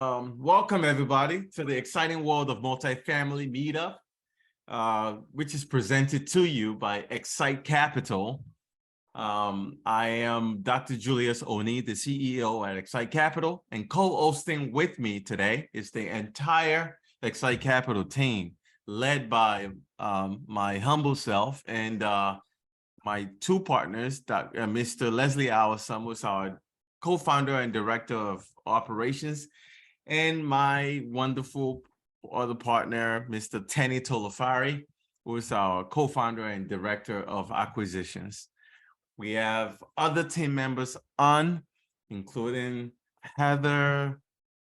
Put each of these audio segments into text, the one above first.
Welcome everybody to the exciting world of multifamily Meetup, which is presented to you by XSITE Capital. I am Dr. Julius, the CEO at XSITE Capital, and co-hosting with me today is the entire XSITE Capital team, led by my humble self and my two partners, Mr. Leslie Allison, who's our co-founder and director of operations, and my wonderful other partner, Mr. Tenny, who is our co-founder and director of acquisitions. We have other team members on, including Heather,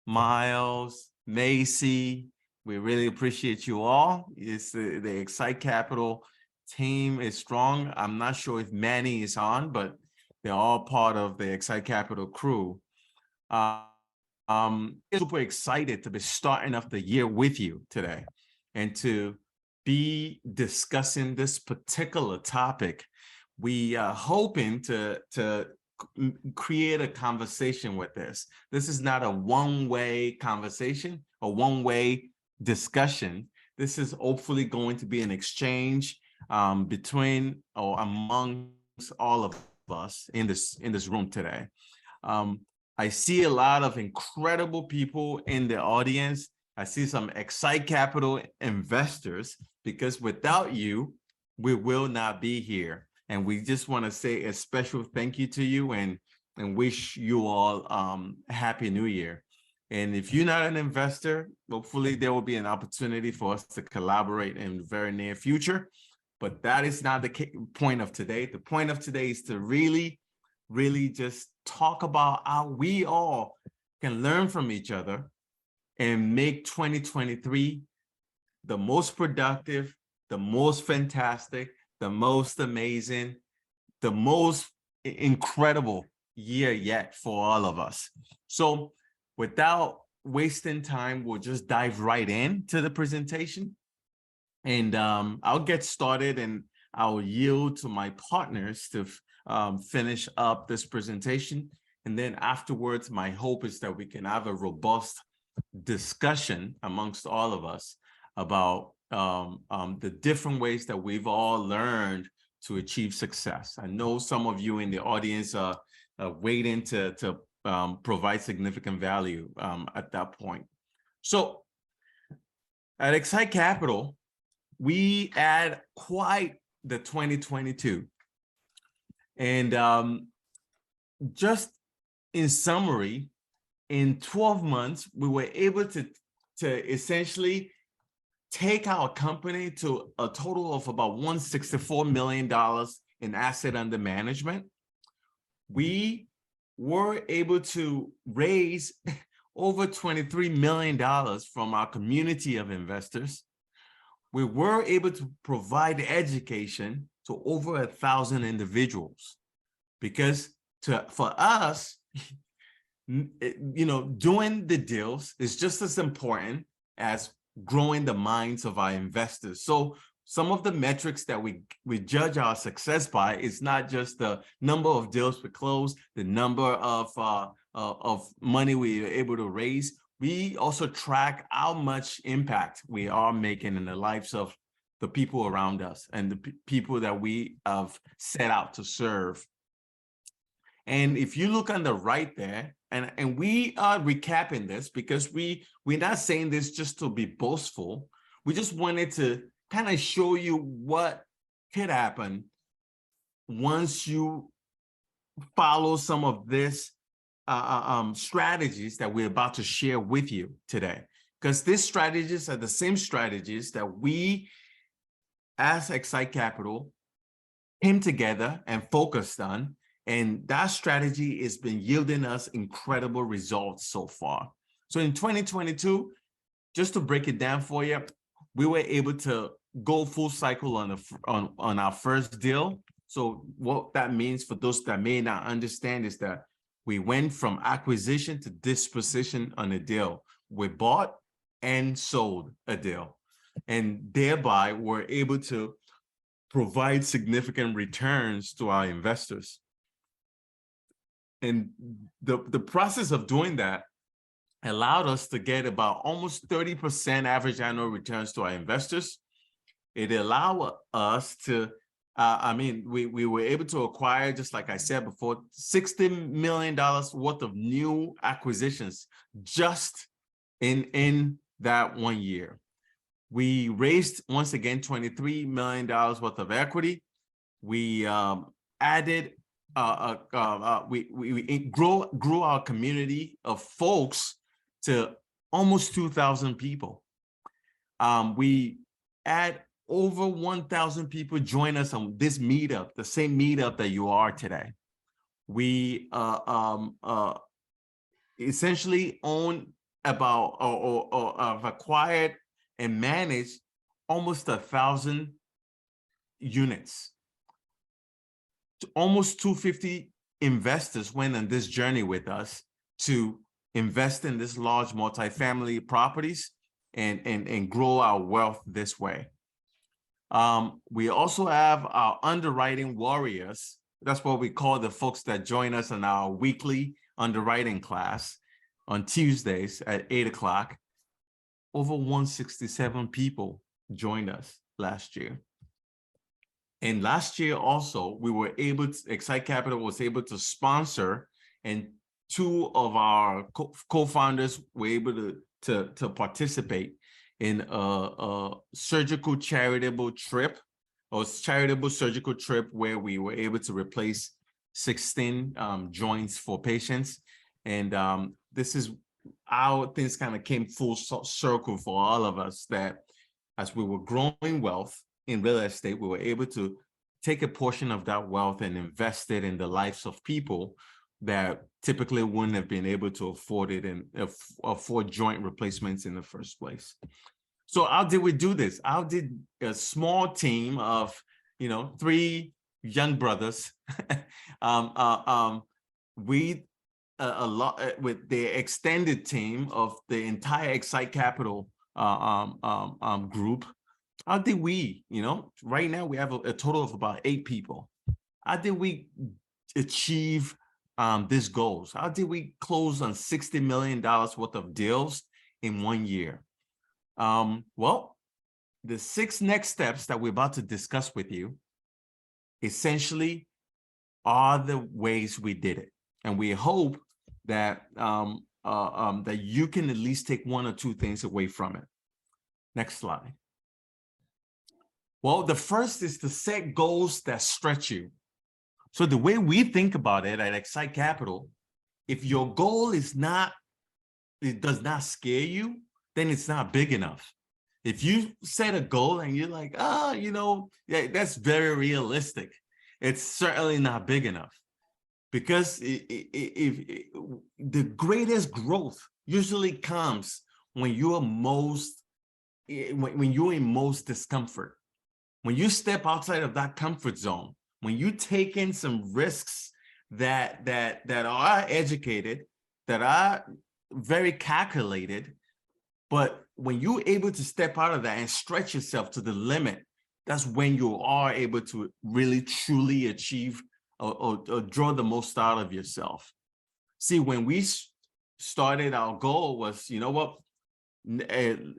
Miles, Macy. We really appreciate you all. It's the XSITE Capital team is strong. I'm not sure if Manny is on, but they're all part of the XSITE Capital crew. Super excited to be starting off the year with you today and to be discussing this particular topic. We are hoping to create a conversation with this. This is not a one-way conversation, a one-way discussion. This is hopefully going to be an exchange between or amongst all of us in this room today. I see a lot of incredible people in the audience. I see some XSITE Capital investors, because without you, we will not be here. And we just want to say a special thank you to you and wish you all a happy new year. And if you're not an investor, hopefully there will be an opportunity for us to collaborate in the very near future. But that is not the point of today. The point of today is to really just talk about how we all can learn from each other and make 2023 the most productive, the most fantastic, the most amazing, the most incredible year yet for all of us. So without wasting time, we'll just dive right into the presentation. And I'll get started and I'll yield to my partners to finish up this presentation. And then afterwards, my hope is that we can have a robust discussion amongst all of us about the different ways that we've all learned to achieve success. I know some of you in the audience are waiting to provide significant value at that point. So at XSITE Capital, we had quite the 2022. And just in summary, in 12 months, we were able to essentially take our company to a total of about $164 million in asset under management. We were able to raise over $23 million from our community of investors. We were able to provide education to over 1,000 individuals, because for us, doing the deals is just as important as growing the minds of our investors. So some of the metrics that we judge our success by is not just the number of deals we close, the number of money we are able to raise. We also track how much impact we are making in the lives of the people around us and the people that we have set out to serve. And if you look on the right there, and we are recapping this because we're not saying this just to be boastful. We just wanted to kind of show you what could happen once you follow some of this strategies that we're about to share with you today. Because these strategies are the same strategies that we, as XSITE Capital, came together and focused on. And that strategy has been yielding us incredible results so far. So in 2022, just to break it down for you, we were able to go full cycle on our first deal. So what that means for those that may not understand is that we went from acquisition to disposition on a deal. We bought and sold a deal, and thereby we're able to provide significant returns to our investors. And the process of doing that allowed us to get about almost 30% average annual returns to our investors. It allowed us to, we were able to acquire, just like I said before, $60 million worth of new acquisitions just in that 1 year. We raised, once again, $23 million worth of equity. We added, we grew our community of folks to almost 2,000 people. We had over 1,000 people join us on this meetup, the same meetup that you are today. We essentially own about or have acquired and managed almost 1,000 units. Almost 250 investors went on this journey with us to invest in this large multifamily properties and grow our wealth this way. We also have our underwriting warriors. That's what we call the folks that join us in our weekly underwriting class on Tuesdays at 8 o'clock. Over 167 people joined us last year. And last year also, we were able to, XSITE Capital was able to sponsor, and two of our co-founders were able to participate in a surgical charitable trip, or charitable surgical trip, where we were able to replace 16 joints for patients. And this is how things kind of came full circle for all of us, that as we were growing wealth in real estate, we were able to take a portion of that wealth and invest it in the lives of people that typically wouldn't have been able to afford it and afford joint replacements in the first place. So how did we do this? How did a small team of, 3 young brothers, with the extended team of the entire XSITE Capital group, how did we, right now we have a total of about 8 people. How did we achieve these goals? How did we close on $60 million worth of deals in 1 year? Well, the 6 next steps that we're about to discuss with you essentially are the ways we did it. And we hope that, that you can at least take 1 or 2 things away from it. Next slide. Well, the first is to set goals that stretch you. So the way we think about it at XSITE Capital, if your goal is not, it does not scare you, then it's not big enough. If you set a goal and you're like, yeah, that's very realistic, it's certainly not big enough. Because if the greatest growth usually comes when you're when you're in most discomfort. When you step outside of that comfort zone, when you take in some risks that are educated, that are very calculated, but when you're able to step out of that and stretch yourself to the limit, that's when you are able to really truly achieve or draw the most out of yourself. See, when we started, our goal was,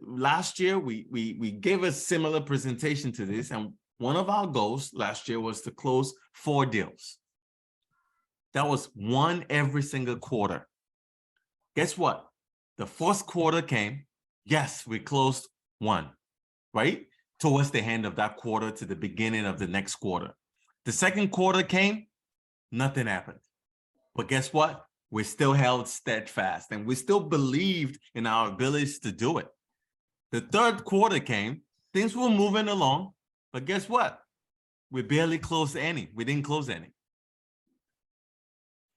last year we gave a similar presentation to this, and one of our goals last year was to close 4 deals. That was 1 every single quarter. Guess what? The 4th quarter came. Yes, we closed 1, right? Towards the end of that quarter to the beginning of the next quarter. The 2nd quarter came, nothing happened. But guess what? We still held steadfast, and we still believed in our abilities to do it. The 3rd quarter came, things were moving along, but guess what? We barely closed any. We didn't close any.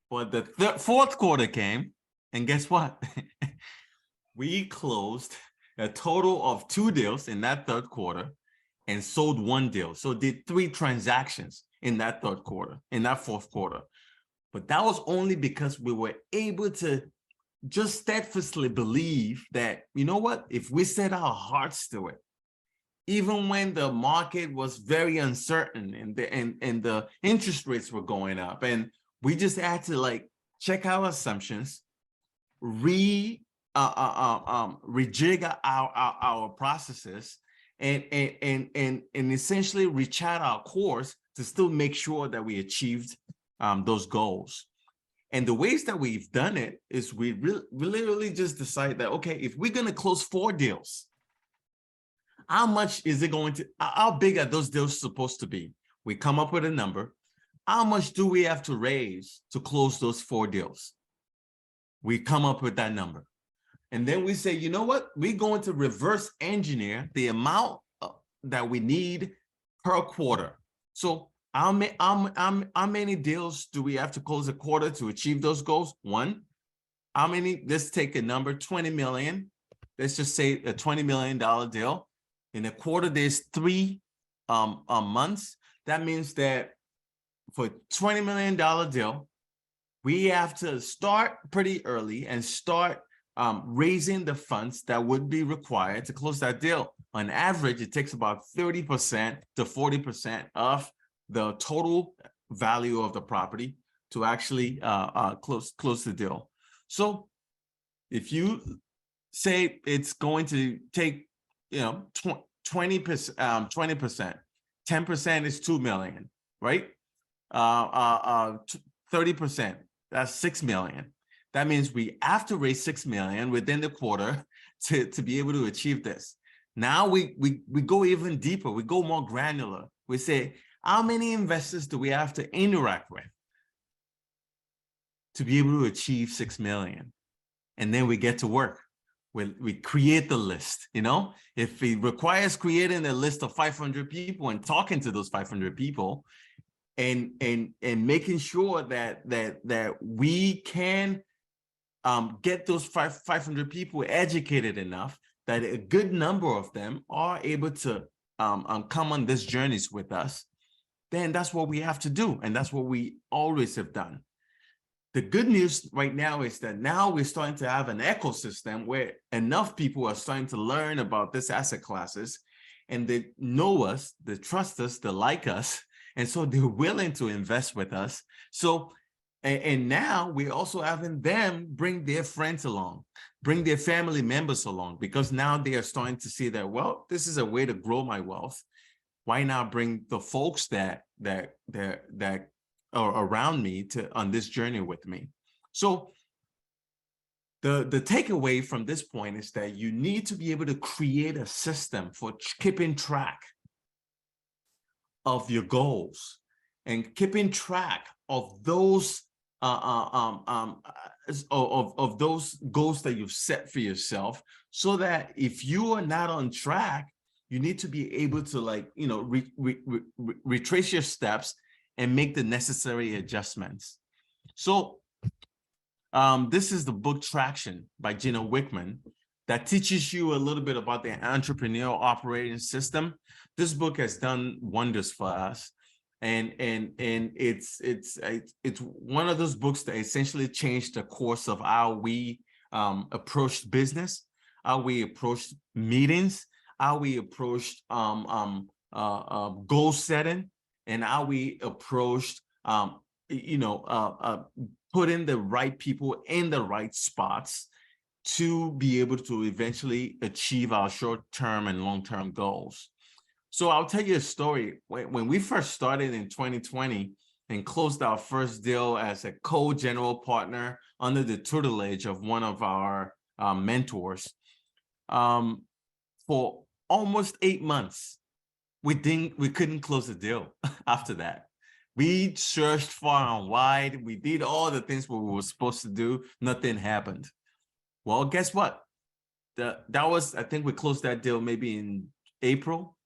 But the 4th quarter came, and guess what? We closed a total of 2 deals in that 3rd quarter and sold 1 deal. So did 3 transactions in that 3rd quarter, in that 4th quarter. But that was only because we were able to just steadfastly believe that, you know what, if we set our hearts to it, even when the market was very uncertain and the interest rates were going up, and we just had to check our assumptions, rejig our processes and essentially rechat our course to still make sure that we achieved those goals. And the ways that we've done it is we literally just decide that, okay, if we're going to close 4 deals, how much is it going to, how big are those deals supposed to be? We come up with a number. How much do we have to raise to close those 4 deals? We come up with that number. And then we say, you know what? We're going to reverse engineer the amount that we need per quarter. So how many deals do we have to close a quarter to achieve those goals? 1. How many? Let's take a number, 20 million. Let's just say a $20 million deal. In a quarter, there's 3 months. That means that for $20 million deal, we have to start pretty early and start raising the funds that would be required to close that deal. On average, it takes about 30% to 40% of the total value of the property to actually close the deal. So if you say it's going to take, 20%, 10% is 2 million, right? 30%, that's 6 million. That means we have to raise 6 million within the quarter to be able to achieve this. Now we go even deeper, we go more granular. We say, how many investors do we have to interact with to be able to achieve 6 million? And then we get to work. We create the list, If it requires creating a list of 500 people and talking to those 500 people and making sure that we can get those 500 people educated enough that a good number of them are able to come on these journeys with us, then that's what we have to do. And that's what we always have done. The good news right now is that now we're starting to have an ecosystem where enough people are starting to learn about this asset classes, and they know us, they trust us, they like us, and so they're willing to invest with us. So, and now we're also having them bring their friends along, bring their family members along, because now they are starting to see that, well, this is a way to grow my wealth. Why not bring the folks that are around me on this journey with me? So the takeaway from this point is that you need to be able to create a system for keeping track of your goals and keeping track of those of those goals that you've set for yourself, so that if you are not on track, you need to be able to retrace your steps and make the necessary adjustments. So this is the book Traction by Gino Wickman that teaches you a little bit about the entrepreneurial operating system. This book has done wonders for us. And it's one of those books that essentially changed the course of how we approached business, how we approached meetings, how we approached goal setting, and how we approached putting the right people in the right spots to be able to eventually achieve our short-term and long-term goals. So I'll tell you a story. When we first started in 2020 and closed our first deal as a co-general partner under the tutelage of one of our mentors, for almost 8 months, we couldn't close the deal after that. We searched far and wide. We did all the things we were supposed to do. Nothing happened. Well, guess what? I think we closed that deal maybe in April.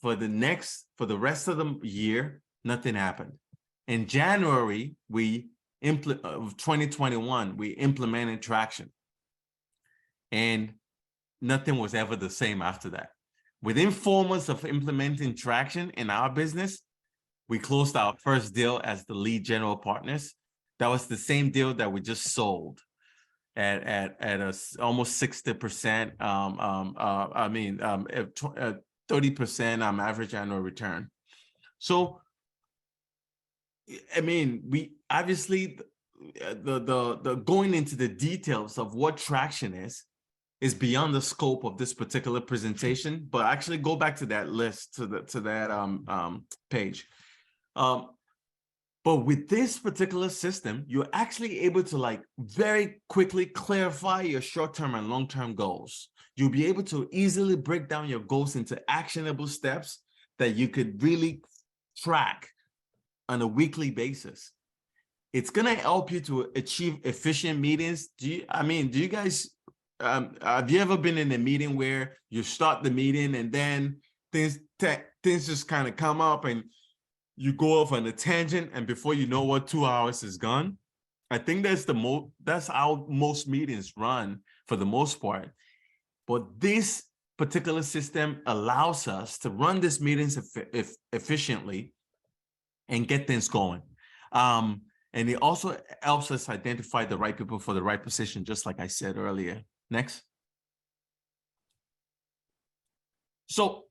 For the rest of the year, nothing happened. In January, of 2021, we implemented Traction, and nothing was ever the same after that. Within 4 months of implementing Traction in our business, we closed our first deal as the lead general partners. That was the same deal that we just sold at almost 60%. 30% average annual return. So, we obviously, the going into the details of what traction is beyond the scope of this particular presentation. But actually go back to that list, to that page. But with this particular system, you're actually able to like very quickly clarify your short-term and long-term goals. You'll be able to easily break down your goals into actionable steps that you could really track on a weekly basis. It's gonna help you to achieve efficient meetings. Do you guys, have you ever been in a meeting where you start the meeting and then things just kind of come up and you go off on a tangent, and before you know what, 2 hours is gone? I think that's how most meetings run for the most part. But this particular system allows us to run these meetings efficiently and get things going. And it also helps us identify the right people for the right position, just like I said earlier. Next. So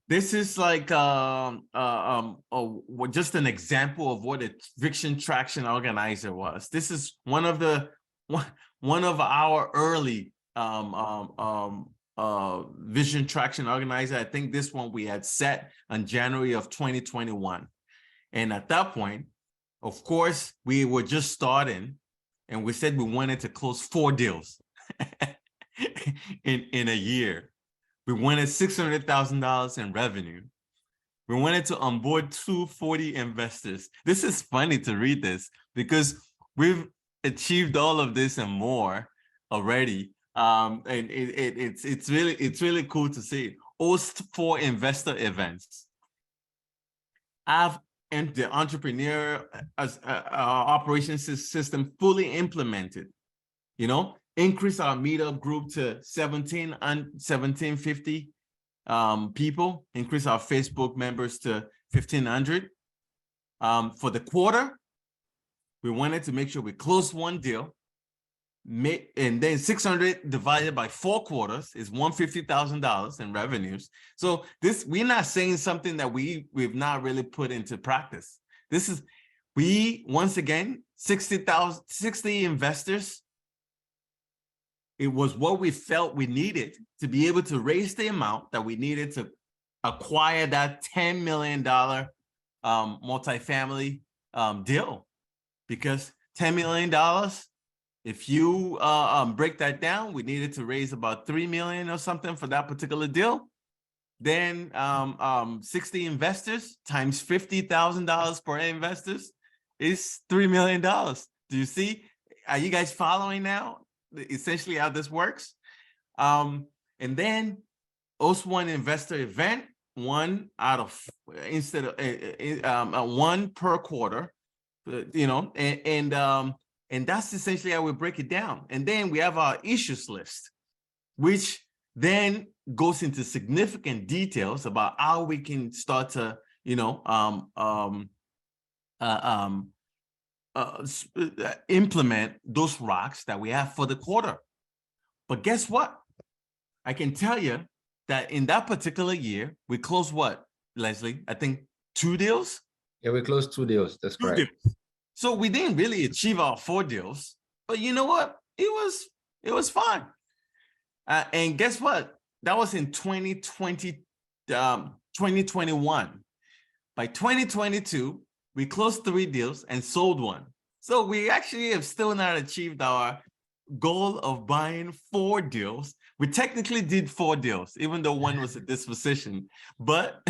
this is like just an example of what a Vision Traction Organizer was. This is one of our early Vision Traction Organizer. I think this one we had set on January of 2021. And at that point, of course, we were just starting, and we said we wanted to close 4 deals in a year. We wanted $600,000 in revenue. We wanted to onboard 240 investors. This is funny to read this because we've achieved all of this and more already. And it's really cool to see. Host 4 investor events. Have the entrepreneur operations system fully implemented. Increase our Meetup group to 1750 people. Increase our Facebook members to 1,500. For the quarter, we wanted to make sure we closed 1 deal. And then 600 divided by 4 quarters is $150,000 in revenues. So we're not saying something that we've not really put into practice. Once again, 60 investors. It was what we felt we needed to be able to raise the amount that we needed to acquire that $10 million multifamily deal. Because $10 million, if you break that down, we needed to raise about $3 million or something for that particular deal. Then 60 investors times $50,000 per investors is $3 million. Do you see? Are you guys following now? Essentially how this works. And then host 1 investor event, 1 out of, instead of 1 per quarter, and that's essentially how we break it down. And then we have our issues list, which then goes into significant details about how we can start to, implement those rocks that we have for the quarter. But guess what? I can tell you that in that particular year, we closed what, Leslie? I think 2 deals? Yeah, we closed 2 deals. That's correct. 2 deals. So we didn't really achieve our 4 deals, but you know what? It was fun. And guess what? That was in 2021. By 2022, we closed 3 deals and sold 1. So we actually have still not achieved our goal of buying 4 deals. We technically did 4 deals, even though 1 was a disposition. But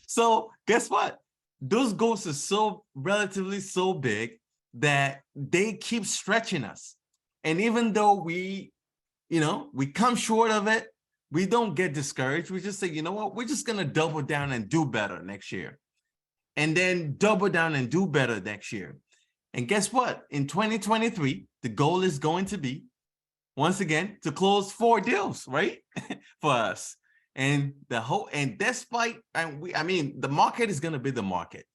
so guess what? Those goals are so relatively so big that they keep stretching us. And even though we come short of it, we don't get discouraged. We just say, you know what? We're just going to double down and do better next year. And then double down and do better next year. And guess what? In 2023, the goal is going to be, once again, to close 4 deals, right? For us. And despite, the market is going to be the market.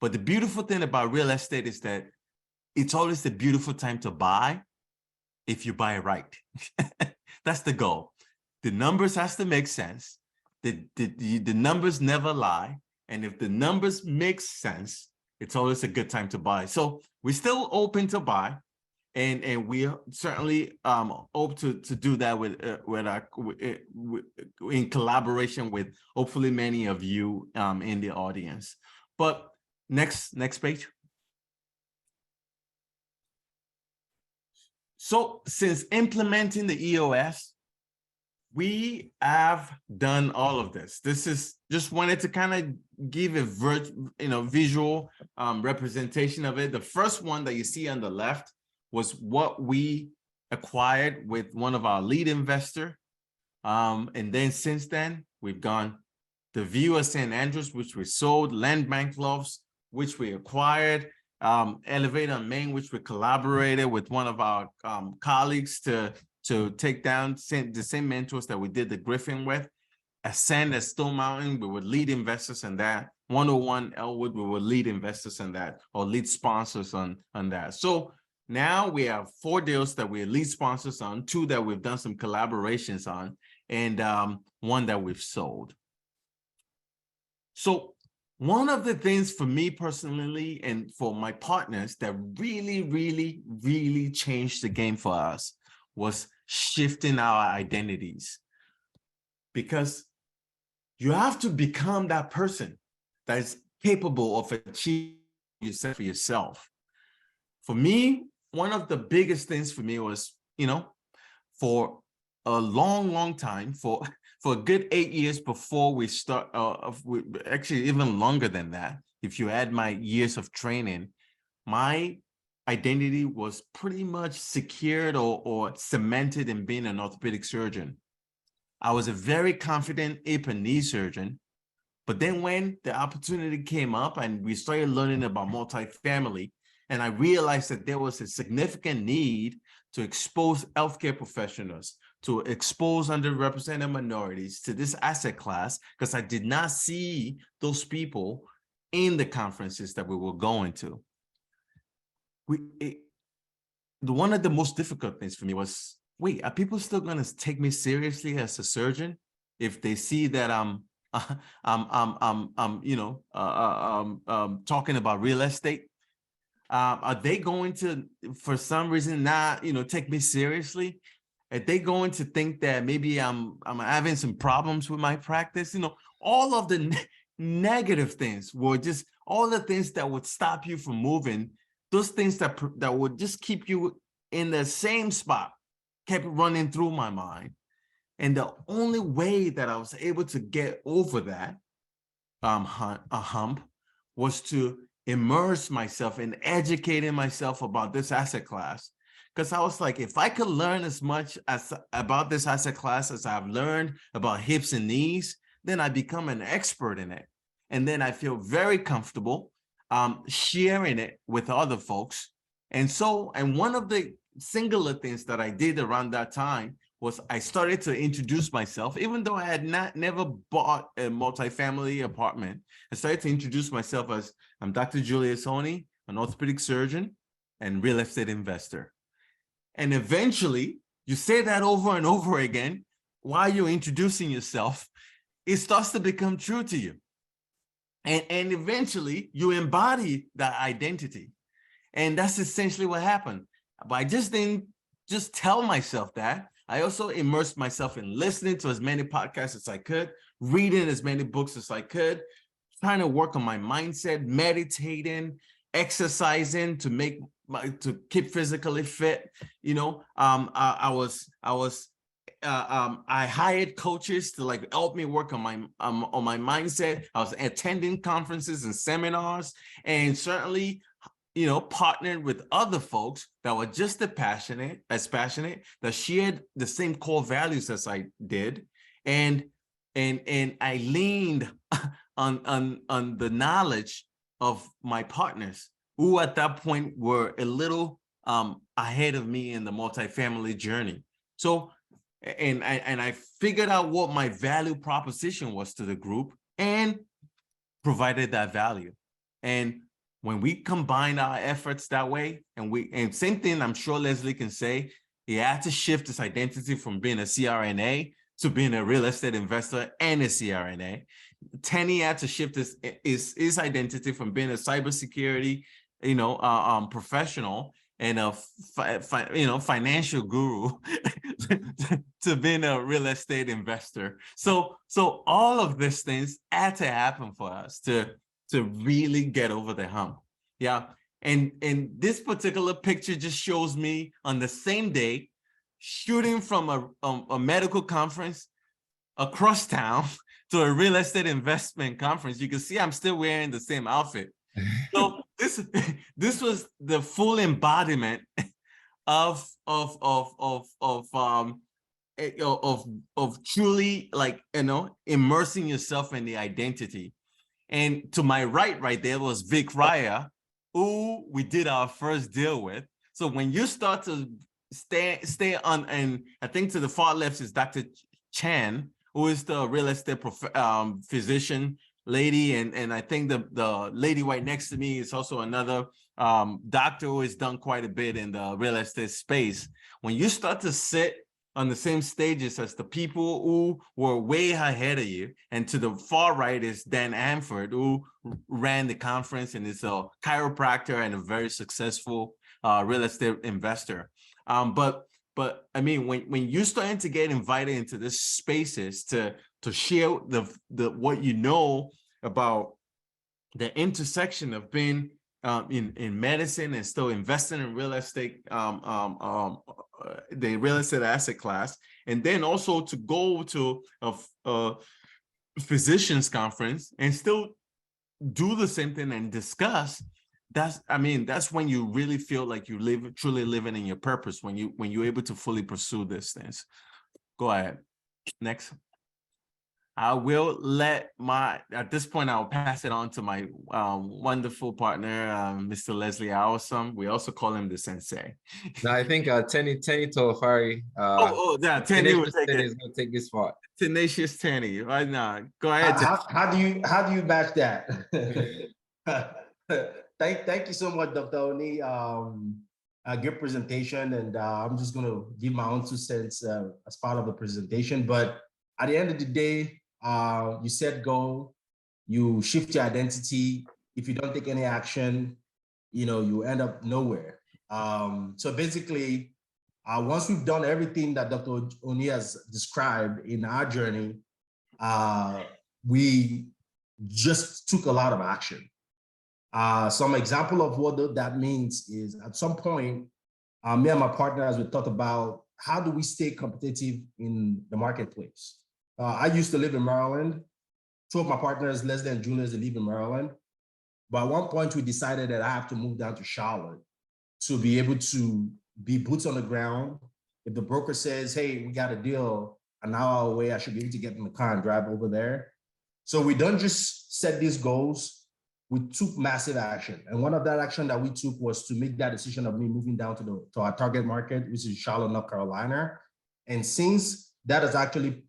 But the beautiful thing about real estate is that it's always the beautiful time to buy if you buy it right. That's the goal. The numbers has to make sense. The numbers never lie. And if the numbers make sense, it's always a good time to buy. So we're still open to buy, and we certainly hope to do that in collaboration with hopefully many of you in the audience. But next page. So since implementing the EOS, we have done all of this. This is just wanted to kind of give a visual representation of it. The first one that you see on the left was what we acquired with one of our lead investor. And then since then, we've gone the View of St. Andrews, which we sold, Land Bank Loves, which we acquired, Elevator on Main, which we collaborated with one of our colleagues to take down the same mentors that we did the Griffin with. Ascend at Stone Mountain, we were lead investors in that. 101 Elwood, we were lead investors in that, or lead sponsors on that. So now we have 4 deals that we're lead sponsors on, 2 that we've done some collaborations on, and 1 that we've sold. So one of the things for me personally and for my partners that really changed the game for us was shifting our identities. Because you have to become that person that is capable of achieving yourself for yourself. For me, one of the biggest things for me was, for a long time, for a good 8 years before we start, actually even longer than that, if you add my years of training, my identity was pretty much secured or cemented in being an orthopedic surgeon. I was a very confident hip and knee surgeon, but then when the opportunity came up and we started learning about multifamily, and I realized that there was a significant need to expose healthcare professionals, to expose underrepresented minorities to this asset class, because I did not see those people in the conferences that we were going to. One of the most difficult things for me was, wait, are people still going to take me seriously as a surgeon if they see that I'm talking about real estate? Are they going to, for some reason, not take me seriously? Are they going to think that maybe I'm having some problems with my practice? All of the negative things were just all the things that would stop you from moving. Those things that would just keep you in the same spot kept running through my mind. And the only way that I was able to get over that hump was to immerse myself in educating myself about this asset class. Because I was like, if I could learn as much about this asset class as I've learned about hips and knees, then I become an expert in it. And then I feel very comfortable sharing it with other folks. And one of the singular things that I did around that time was I started to introduce myself, even though I had never bought a multifamily apartment. I started to introduce myself as, I'm Dr. Julius, an orthopedic surgeon and real estate investor. And eventually, you say that over and over again while you're introducing yourself, it starts to become true to you. And eventually, you embody that identity. And that's essentially what happened. But I just didn't just tell myself that. I also immersed myself in listening to as many podcasts as I could, reading as many books as I could, trying to work on my mindset, meditating, exercising to keep physically fit. I hired coaches to help me work on my mindset. I was attending conferences and seminars, and certainly partnered with other folks that were just as passionate, that shared the same core values as I did. And I leaned on the knowledge of my partners, who at that point were a little ahead of me in the multifamily journey. So, and I figured out what my value proposition was to the group and provided that value. And when we combine our efforts that way, and same thing, I'm sure Leslie can say, he had to shift his identity from being a CRNA to being a real estate investor and a CRNA. Tenny had to shift his identity from being a cybersecurity, professional and a financial guru to being a real estate investor. So all of these things had to happen for us to really get over the hump. Yeah. And this particular picture just shows me on the same day shooting from a medical conference across town to a real estate investment conference. You can see I'm still wearing the same outfit. So this was the full embodiment of truly, like, immersing yourself in the identity. And to my right there was Vic Raya, who we did our first deal with. So when you start to stay on, and I think to the far left is Dr. Chan, who is the real estate physician lady, and I think the lady right next to me is also another doctor who has done quite a bit in the real estate space. When you start to sit on the same stages as the people who were way ahead of you, and to the far right is Dan Amford, who ran the conference and is a chiropractor and a very successful real estate investor. But I mean, when you're starting to get invited into these spaces to share the what you know about the intersection of being in medicine and still investing in real estate, the real estate asset class, and then also to go to a physicians conference and still do the same thing and discuss. That's when you really feel like you truly living in your purpose, when you're able to fully pursue these things. Go ahead. Next. I will at this point, I'll pass it on to my wonderful partner, Mr. Leslie Awesome. We also call him the sensei. No, I think Tenny Tofari. Yeah, Tenny will take it. Tenny is going to take this spot. Tenacious Tenny, right now. Go ahead. How do you match that? Thank you so much, Dr. Oni. A good presentation, and I'm just going to give my own 2 cents as part of the presentation. But at the end of the day, you set goal, you shift your identity. If you don't take any action, you end up nowhere. So basically, once we've done everything that Dr. Oni has described in our journey, we just took a lot of action. Some example of what that means is, at some point, me and my partners, we thought about how do we stay competitive in the marketplace. I used to live in Maryland. 2 of my partners, Leslie and Julius, they live in Maryland. But at one point, we decided that I have to move down to Charlotte to be able to be boots on the ground. If the broker says, hey, we got a deal an hour away, I should be able to get in the car and drive over there. So we don't just set these goals, we took massive action. And one of that action that we took was to make that decision of me moving down to our target market, which is Charlotte, North Carolina. And since that has actually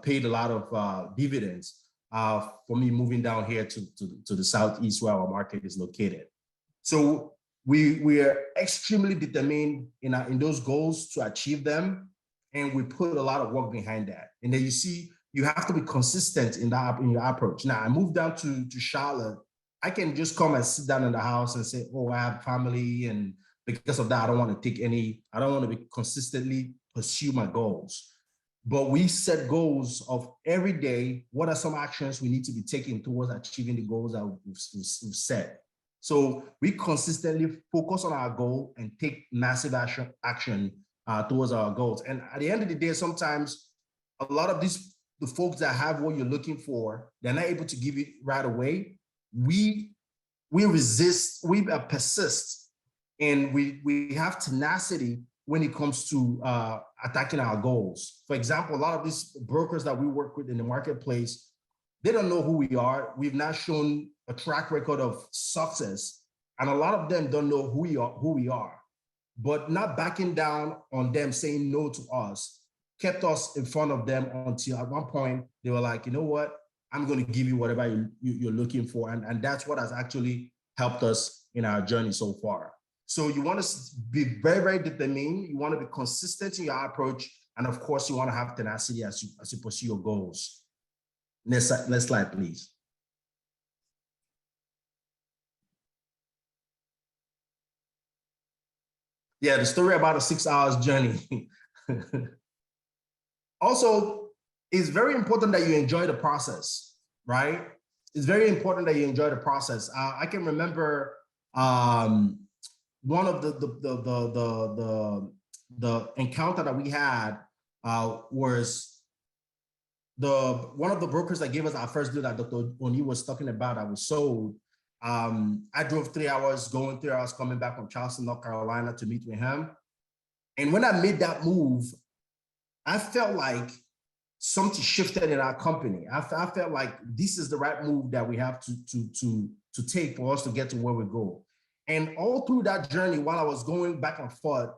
paid a lot of dividends for me moving down here to the Southeast where our market is located. So we are extremely determined in those goals to achieve them. And we put a lot of work behind that. And then you see, you have to be consistent in your approach. Now, I moved down to Charlotte. I can just come and sit down in the house and say, oh, I have family. And because of that, I don't want to be consistently pursue my goals. But we set goals of every day. What are some actions we need to be taking towards achieving the goals that we've set? So we consistently focus on our goal and take massive action towards our goals. And at the end of the day, sometimes a lot of the folks that have what you're looking for, they're not able to give it right away. We resist, we persist, and we have tenacity when it comes to attacking our goals. For example, a lot of these brokers that we work with in the marketplace, they don't know who we are. We've not shown a track record of success, and a lot of them don't know who we are. But not backing down on them saying no to us kept us in front of them until at one point they were like, you know what, I'm going to give you whatever you're looking for. And that's what has actually helped us in our journey so far. So you want to be very, very determined. You want to be consistent in your approach. And of course, you want to have tenacity as you pursue your goals. Next slide, please. Yeah, the story about a 6 hours journey. Also, it's very important that you enjoy the process, right? It's very important that you enjoy the process. I can remember one of the encounter that we had was one of the brokers that gave us our first deal that Dr. Oni was talking about that was sold. I drove 3 hours going, 3 hours coming back from Charleston, North Carolina to meet with him. And when I made that move, I felt like something shifted in our company. I felt like this is the right move that we have to take for us to get to where we go. And all through that journey, while I was going back and forth,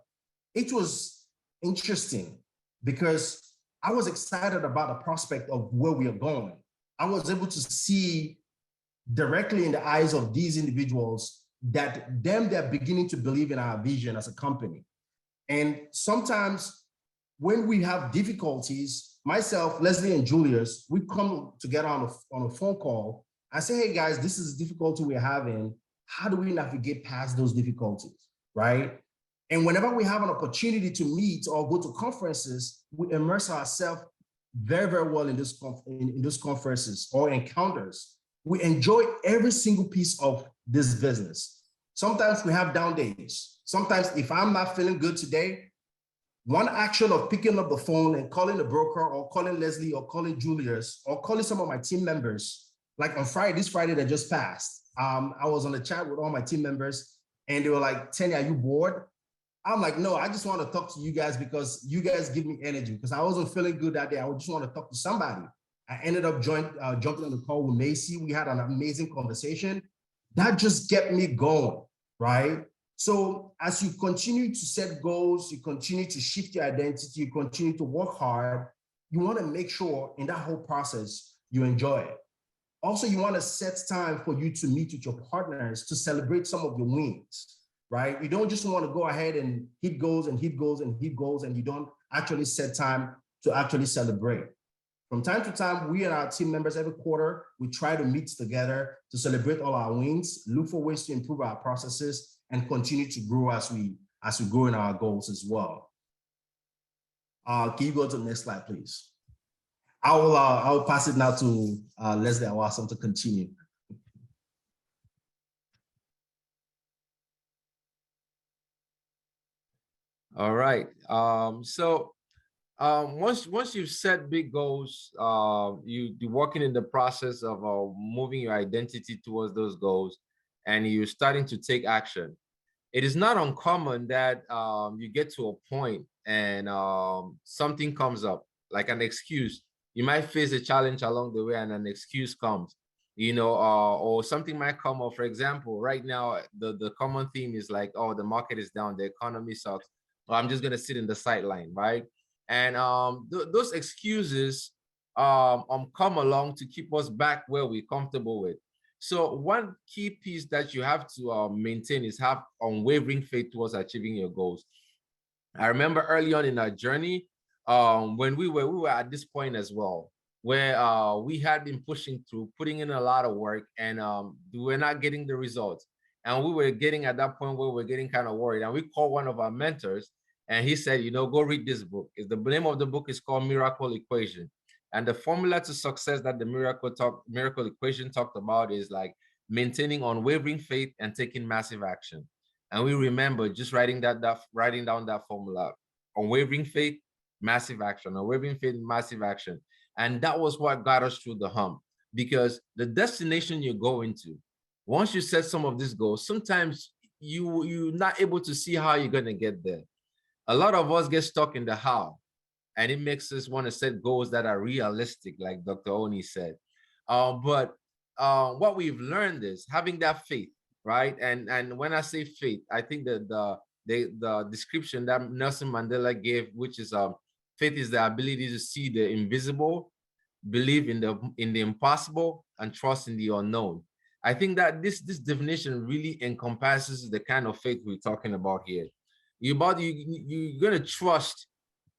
it was interesting because I was excited about the prospect of where we are going. I was able to see directly in the eyes of these individuals that they're beginning to believe in our vision as a company. And sometimes when we have difficulties, myself, Leslie, and Julius, we come together on a phone call. I say, hey guys, this is a difficulty we're having. How do we navigate past those difficulties, right? And whenever we have an opportunity to meet or go to conferences, we immerse ourselves very, very well in those conferences or encounters. We enjoy every single piece of this business. Sometimes we have down days. Sometimes if I'm not feeling good today, one action of picking up the phone and calling the broker or calling Leslie or calling Julius or calling some of my team members, like on Friday, this Friday that just passed, I was on a chat with all my team members and they were like, Tenny, are you bored? I'm like, no, I just want to talk to you guys because you guys give me energy because I wasn't feeling good that day. I just want to talk to somebody. I ended up jumping on the call with Macy. We had an amazing conversation. That just kept me going, right? So as you continue to set goals, you continue to shift your identity, you continue to work hard, you want to make sure in that whole process, you enjoy it. Also, you want to set time for you to meet with your partners to celebrate some of your wins, right? You don't just want to go ahead and hit goals and hit goals and hit goals, and you don't actually set time to actually celebrate. From time to time, we and our team members every quarter, we try to meet together to celebrate all our wins, look for ways to improve our processes, and continue to grow as we grow in our goals as well. Can you go to the next slide, please? I'll pass it now to Leslie Awasam to continue. All right. Once you've set big goals, you're working in the process of moving your identity towards those goals, and you're starting to take action. It is not uncommon that you get to a point and something comes up, like an excuse. You might face a challenge along the way and an excuse comes, or something might come up. For example, right now, the common theme is like, oh, the market is down, the economy sucks. Well, I'm just going to sit in the sideline, right? And those excuses come along to keep us back where we're comfortable with. So one key piece that you have to maintain is have unwavering faith towards achieving your goals. I remember early on in our journey, when we were at this point as well, where we had been pushing through, putting in a lot of work, and we were not getting the results. And we were getting at that point where we're getting kind of worried. And we called one of our mentors, and he said, go read this book. The name of the book is called Miracle Equation. And the formula to success that the Miracle Equation talked about is like maintaining unwavering faith and taking massive action. And we remember just writing down that formula: unwavering faith, massive action, unwavering faith, massive action. And that was what got us through the hump, because the destination you're going to, once you set some of these goals, sometimes you're not able to see how you're going to get there. A lot of us get stuck in the how, and it makes us want to set goals that are realistic, like Dr. Oni said. But what we've learned is having that faith, right? And when I say faith, I think that the description that Nelson Mandela gave, which is faith is the ability to see the invisible, believe in the impossible, and trust in the unknown. I think that this definition really encompasses the kind of faith we're talking about here. You're going to trust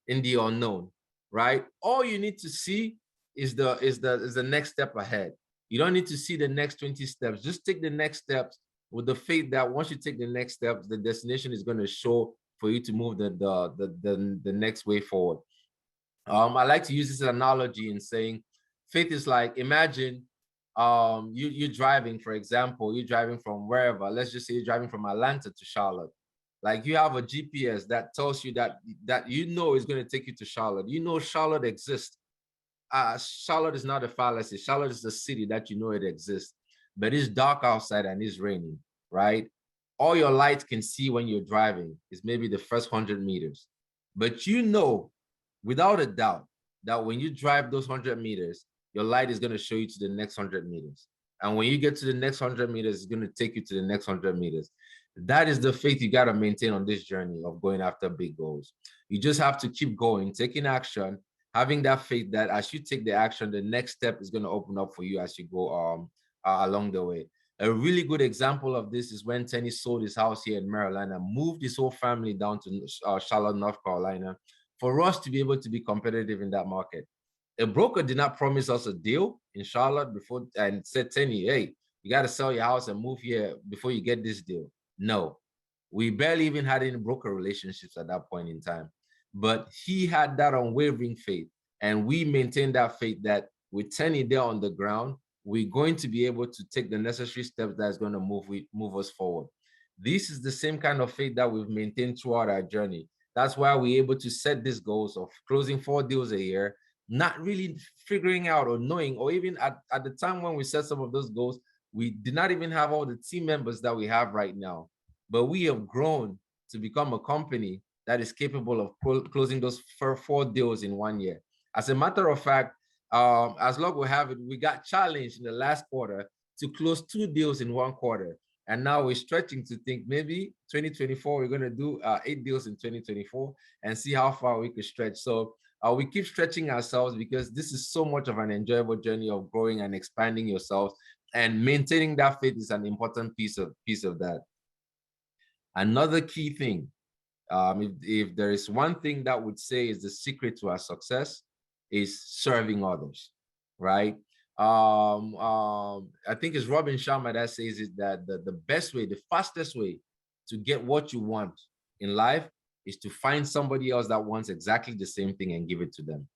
in the unknown, right? All you need to see is the next step ahead. You don't need to see the next 20 steps. Just take the next steps with the faith that once you take the next steps, the destination is going to show for you to move the next way forward. I like to use this analogy in saying faith is like, imagine you're driving, for example, you're driving from wherever. Let's just say you're driving from Atlanta to Charlotte. Like you have a GPS that tells you that you know is going to take you to Charlotte. You know Charlotte exists. Charlotte is not a fallacy. Charlotte is the city that you know it exists, but it's dark outside and it's raining, right? All your lights can see when you're driving is maybe the first 100 meters, but you know, without a doubt, that when you drive those 100 meters, your light is going to show you to the next 100 meters. And when you get to the next 100 meters, it's going to take you to the next 100 meters. That is the faith you got to maintain on this journey of going after big goals. You just have to keep going, taking action, having that faith that as you take the action, the next step is going to open up for you as you go along the way. A really good example of this is when Tenny sold his house here in Maryland and moved his whole family down to Charlotte, North Carolina, for us to be able to be competitive in that market. A broker did not promise us a deal in Charlotte before and said, Tenny, hey, you got to sell your house and move here before you get this deal. No, we barely even had any broker relationships at that point in time. But he had that unwavering faith, and we maintained that faith that with Tenny there on the ground, we're going to be able to take the necessary steps that's going to move us forward. This is the same kind of faith that we've maintained throughout our journey. That's why we're able to set these goals of closing 4 deals a year, not really figuring out or knowing, or even at the time when we set some of those goals, we did not even have all the team members that we have right now. But we have grown to become a company that is capable of closing those 4 deals in 1 year. As a matter of fact, as luck will have it, we got challenged in the last quarter to close 2 deals in 1 quarter. And now we're stretching to think maybe 2024, we're going to do 8 deals in 2024 and see how far we could stretch. So we keep stretching ourselves because this is so much of an enjoyable journey of growing and expanding yourselves, and maintaining that faith is an important piece of that. Another key thing, if there is one thing that would say is the secret to our success, is serving others, right? I think it's Robin Sharma that says it, that the best way, the fastest way to get what you want in life is to find somebody else that wants exactly the same thing and give it to them.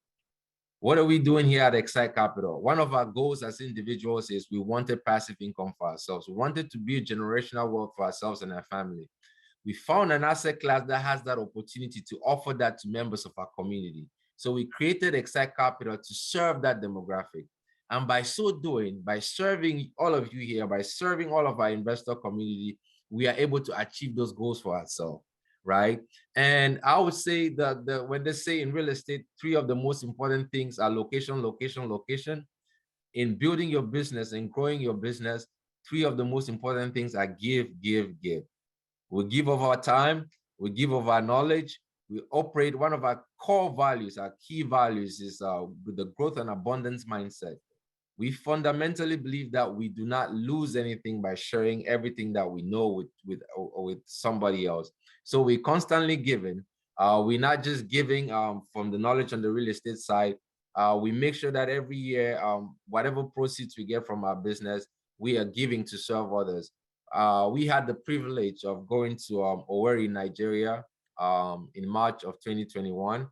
What are we doing here at XSITE Capital? One of our goals as individuals is we wanted passive income for ourselves. We wanted to build generational wealth for ourselves and our family. We found an asset class that has that opportunity to offer that to members of our community. So we created XSITE Capital to serve that demographic. And by so doing, by serving all of you here, by serving all of our investor community, we are able to achieve those goals for ourselves, right? And I would say that when they say in real estate, 3 of the most important things are location, location, location. In building your business and growing your business, 3 of the most important things are give, give, give. We give of our time, we give of our knowledge, we operate. One of our core values, our key values, is the growth and abundance mindset. We fundamentally believe that we do not lose anything by sharing everything that we know with somebody else. So we're constantly giving. We're not just giving from the knowledge on the real estate side. We make sure that every year, whatever proceeds we get from our business, we are giving to serve others. We had the privilege of going to Owerri, Nigeria, in March of 2021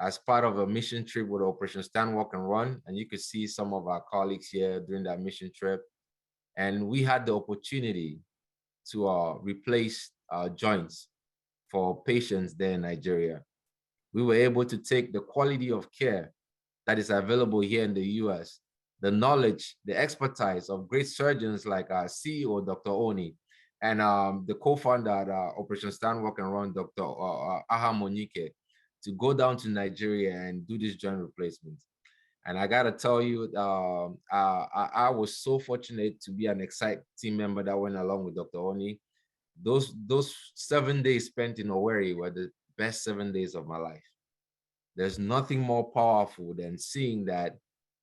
as part of a mission trip with Operation Stand, Walk, and Run. And you could see some of our colleagues here during that mission trip. And we had the opportunity to replace joints for patients there in Nigeria. We were able to take the quality of care that is available here in the US, the knowledge, the expertise of great surgeons like our CEO, Dr. Oni, and the co-founder at Operation Stand, Walk, and Run, Dr. Aha Monike, to go down to Nigeria and do this joint replacement. And I gotta tell you, I was so fortunate to be an XSITE team member that went along with Dr. Oni. Those 7 days spent in Owerri were the best 7 days of my life. There's nothing more powerful than seeing that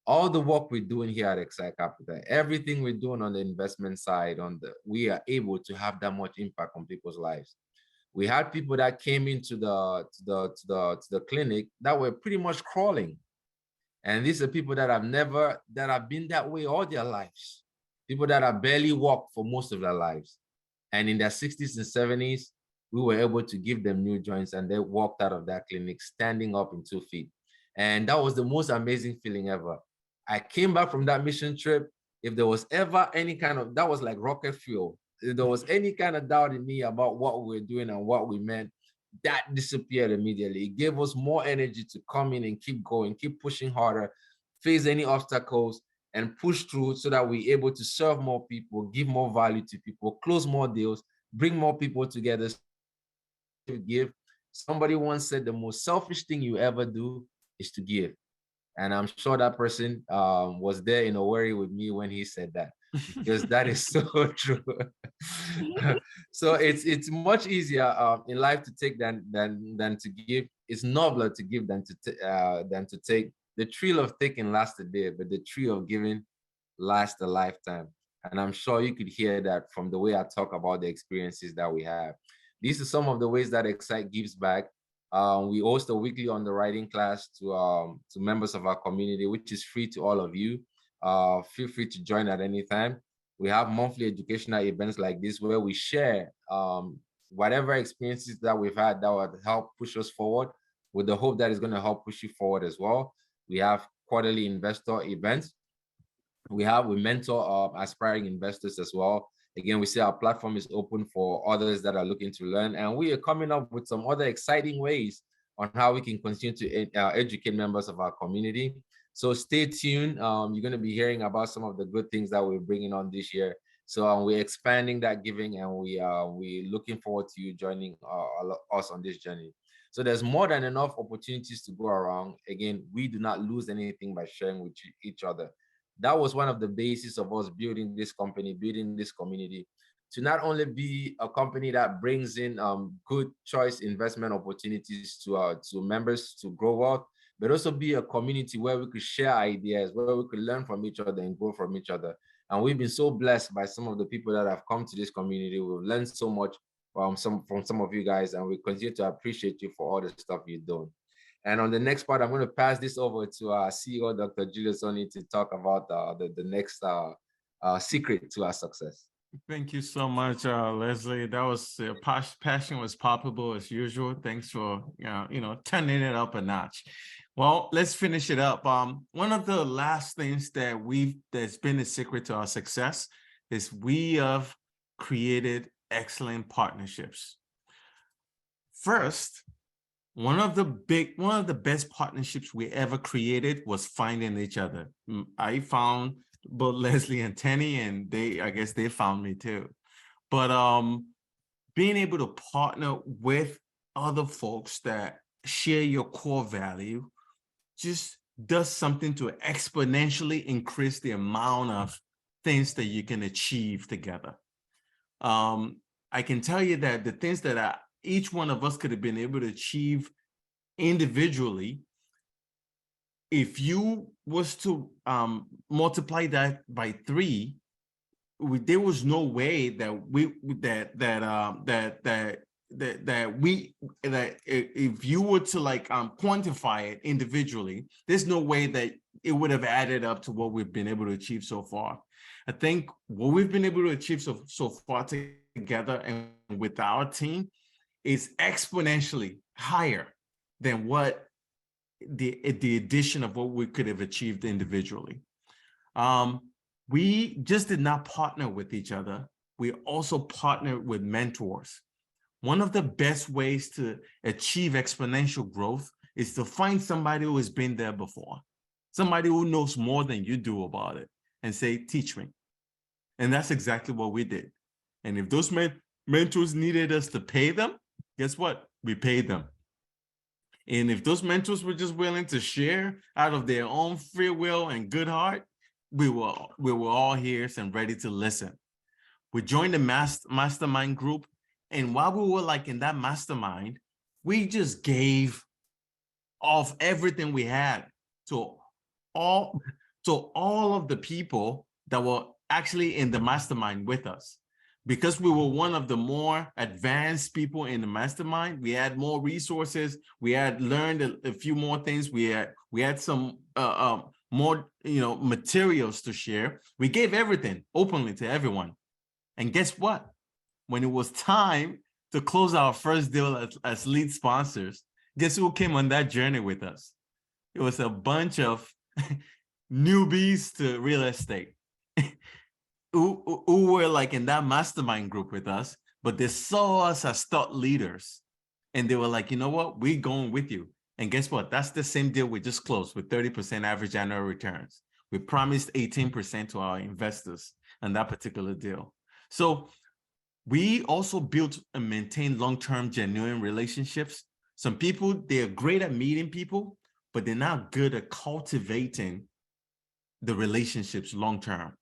all the work we're doing here at XSITE Capital, everything we're doing on the investment side, we are able to have that much impact on people's lives. We had people that came into the clinic that were pretty much crawling. And these are people that have been that way all their lives. People that have barely walked for most of their lives. And in their 60s and 70s, we were able to give them new joints, and they walked out of that clinic standing up in 2 feet. And that was the most amazing feeling ever. I came back from that mission trip. If there was ever any kind of, that was like rocket fuel. If there was any kind of doubt in me about what we were doing and what we meant, that disappeared immediately. It gave us more energy to come in and keep going, keep pushing harder, face any obstacles, and push through so that we're able to serve more people, give more value to people, close more deals, bring more people together. Give. Somebody once said the most selfish thing you ever do is to give. And I'm sure that person was there in a worry with me when he said that, because that is so true. So it's much easier in life to take than to give. It's nobler to give than to take. The thrill of taking lasts a day, but the thrill of giving lasts a lifetime. And I'm sure you could hear that from the way I talk about the experiences that we have. These are some of the ways that XSITE gives back. We host a weekly underwriting class to members of our community, which is free to all of you. Feel free to join at any time. We have monthly educational events like this where we share whatever experiences that we've had that would help push us forward, with the hope that it's going to help push you forward as well. We have quarterly investor events. We mentor aspiring investors as well. Again, we say our platform is open for others that are looking to learn, and we are coming up with some other exciting ways on how we can continue to educate members of our community. So stay tuned. You're going to be hearing about some of the good things that we're bringing on this year. So we're expanding that giving, and we're looking forward to you joining us on this journey. So there's more than enough opportunities to go around. Again, we do not lose anything by sharing with each other. That was one of the basis of us building this company, building this community, to not only be a company that brings in good choice investment opportunities to members to grow wealth, but also be a community where we could share ideas, where we could learn from each other and grow from each other. And we've been so blessed by some of the people that have come to this community. We've learned so much from some of you guys, and we continue to appreciate you for all the stuff you're doing. And on the next part, I'm going to pass this over to our CEO, Dr. Julius, to talk about the next secret to our success. Thank you so much, Leslie. That was passion was palpable as usual. Thanks for turning it up a notch. Well, let's finish it up. One of the last things that's been a secret to our success is we have created excellent partnerships. First, one of the best partnerships we ever created was finding each other. I found both Leslie and Tenny, and I guess they found me too. But being able to partner with other folks that share your core value just does something to exponentially increase the amount of things that you can achieve together. I can tell you that the things that each one of us could have been able to achieve individually, if you was to multiply that by 3, there was no way that if you were to quantify it individually, there's no way that it would have added up to what we've been able to achieve so far. I think what we've been able to achieve so far together and with our team is exponentially higher than what the addition of what we could have achieved individually. We just did not partner with each other. We also partnered with mentors. One of the best ways to achieve exponential growth is to find somebody who has been there before, somebody who knows more than you do about it, and say, teach me. And that's exactly what we did. And if those mentors needed us to pay them, guess what? We paid them. And if those mentors were just willing to share out of their own free will and good heart, we were all ears and ready to listen. We joined the mastermind group, and while we were in that mastermind, we just gave off everything we had to all of the people that were actually in the mastermind with us. because we were one of the more advanced people in the mastermind, we had more resources. We had learned a few more things. We had some more materials to share. We gave everything openly to everyone. And guess what? When it was time to close our first deal as lead sponsors, guess who came on that journey with us? It was a bunch of newbies to real estate who were like in that mastermind group with us, but they saw us as thought leaders. And they were like, you know what? We're going with you. And guess what? That's the same deal we just closed with 30% average annual returns. We promised 18% to our investors on that particular deal. So we also built and maintained long-term genuine relationships. Some people, they're great at meeting people, but they're not good at cultivating the relationships long-term.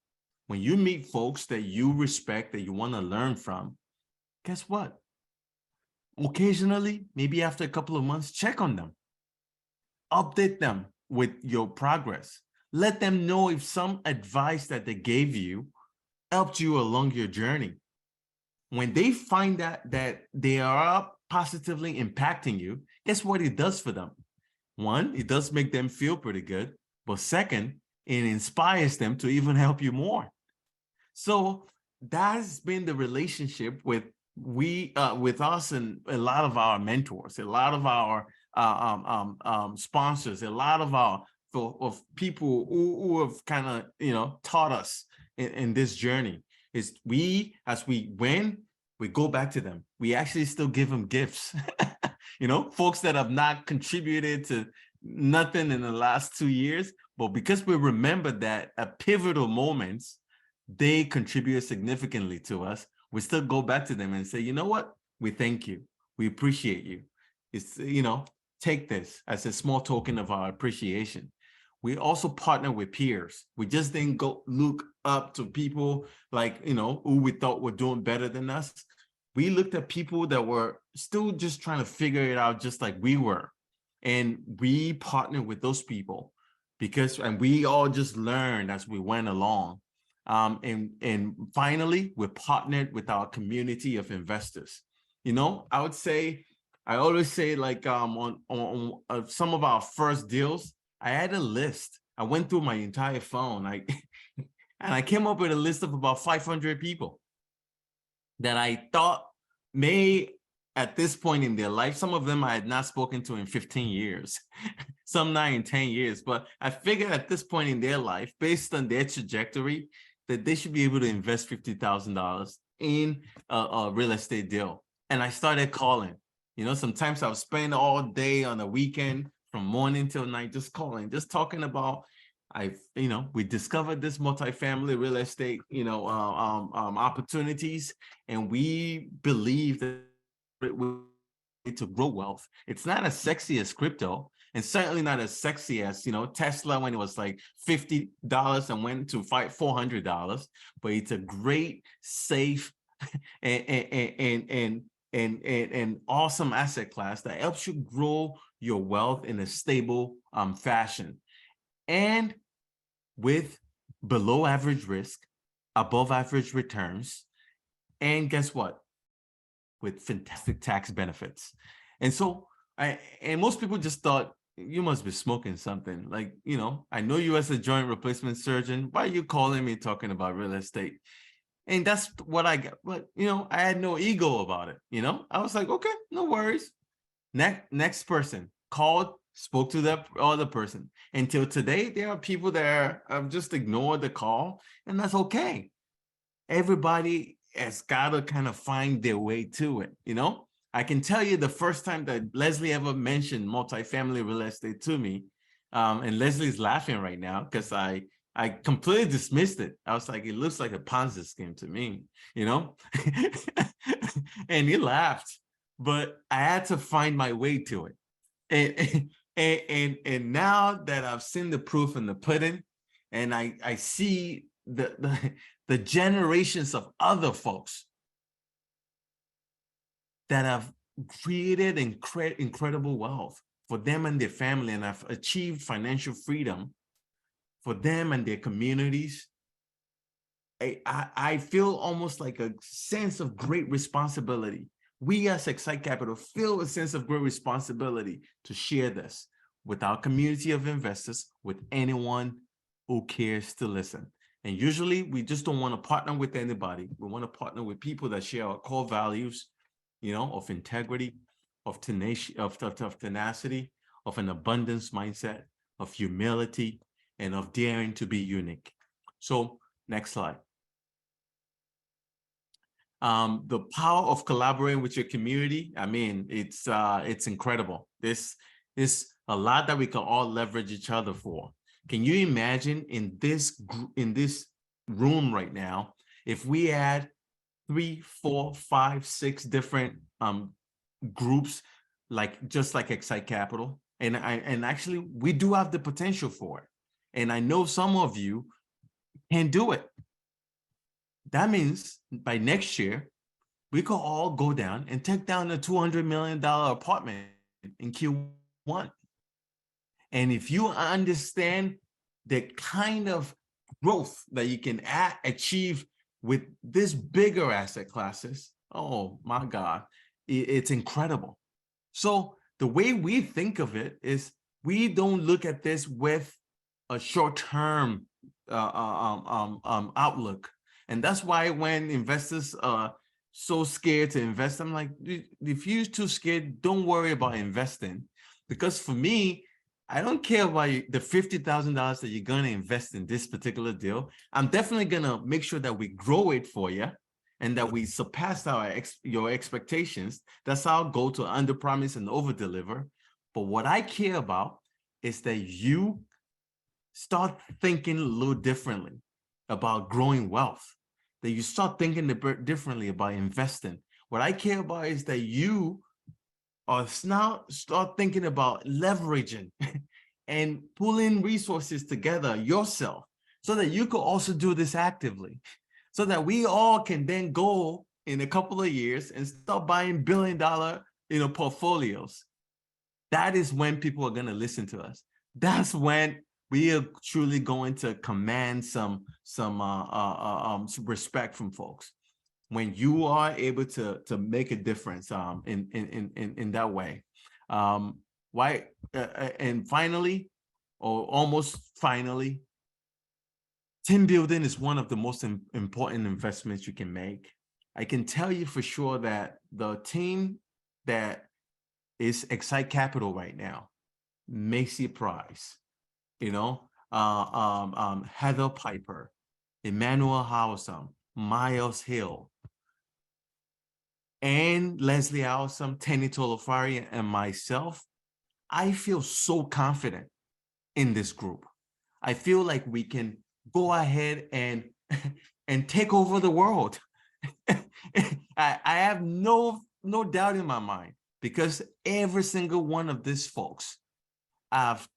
When you meet folks that you respect, that you want to learn from, guess what? Occasionally, maybe after a couple of months, check on them. Update them with your progress. Let them know if some advice that they gave you helped you along your journey. When they find that they are positively impacting you, guess what it does for them? One, it does make them feel pretty good. But second, it inspires them to even help you more. So that's been the relationship with us and a lot of our mentors, a lot of our sponsors, a lot of people who have kind of taught us in this journey. Is as we win, we go back to them. We actually still give them gifts. Folks that have not contributed to nothing in the last 2 years, but because we remember that at pivotal moments, they contribute significantly to us, we still go back to them and say, you know what? We thank you. We appreciate you. It's, take this as a small token of our appreciation. We also partner with peers. We just didn't go look up to people like, who we thought were doing better than us. We looked at people that were still just trying to figure it out just like we were. And we partnered with those people and we all just learned as we went along. And finally, we partnered with our community of investors. I always say like on some of our first deals, I had a list. I went through my entire phone. And I came up with a list of about 500 people that I thought may, at this point in their life, some of them I had not spoken to in 15 years, some not in 10 years, but I figured at this point in their life, based on their trajectory, that they should be able to invest $50,000 in a real estate deal. And I started calling. Sometimes I'll spend all day on a weekend from morning till night, just calling, just talking about, we discovered this multifamily real estate, opportunities, and we believe that we need to grow wealth. It's not as sexy as crypto, and certainly not as sexy as, Tesla when it was like $50 and went to $400, but it's a great, safe, and awesome asset class that helps you grow your wealth in a stable fashion, and with below average risk, above average returns, and guess what? With fantastic tax benefits. And so and most people just thought, you must be smoking something. Like, I know you as a joint replacement surgeon. Why are you calling me talking about real estate? And that's what I got. But, I had no ego about it. I was like, okay, no worries. Next person called, spoke to that other person. Until today, there are people that have just ignored the call, and that's okay. Everybody has got to kind of find their way to it. I can tell you the first time that Leslie ever mentioned multifamily real estate to me, and Leslie's laughing right now because I completely dismissed it. I was like, it looks like a Ponzi scheme to me, and he laughed, but I had to find my way to it. And now that I've seen the proof in the pudding, and I see the generations of other folks that have created incredible wealth for them and their family, and have achieved financial freedom for them and their communities, I feel almost like a sense of great responsibility. We as XSITE Capital feel a sense of great responsibility to share this with our community of investors, with anyone who cares to listen. And usually we just don't want to partner with anybody. We want to partner with people that share our core values, of integrity, of tenacity, of an abundance mindset, of humility, and of daring to be unique. So next slide. The power of collaborating with your community. I mean, it's incredible. This is a lot that we can all leverage each other for. Can you imagine in this room right now, if we had 3, 4, 5, 6 different groups, just like XSITE Capital, and actually we do have the potential for it, and I know some of you can do it. That means by next year, we could all go down and take down a $200 million apartment in Q1. And if you understand the kind of growth that you can achieve with this bigger asset classes, oh my God, it's incredible. So the way we think of it is we don't look at this with a short-term outlook. And that's why when investors are so scared to invest, I'm like, if you're too scared, don't worry about investing. Because for me, I don't care about the $50,000 that you're going to invest in this particular deal. I'm definitely going to make sure that we grow it for you and that we surpass your expectations. That's our goal, to underpromise and overdeliver. But what I care about is that you start thinking a little differently about growing wealth, that you start thinking differently about investing. What I care about is that you are now start thinking about leveraging and pulling resources together yourself so that you could also do this actively, so that we all can then go in a couple of years and start buying billion-dollar portfolios. That is when people are going to listen to us. That's when we are truly going to command some respect from folks. When you are able to make a difference in that way. And finally, or almost finally, team building is one of the most important investments you can make. I can tell you for sure that the team that is XSITE Capital right now, Macy Price, Heather Piper, Emmanuel Howsam, Miles Hill, and Leslie Howsam, Tenny Tolofari, and myself, I feel so confident in this group. I feel like we can go ahead and take over the world. I have no doubt in my mind, because every single one of these folks have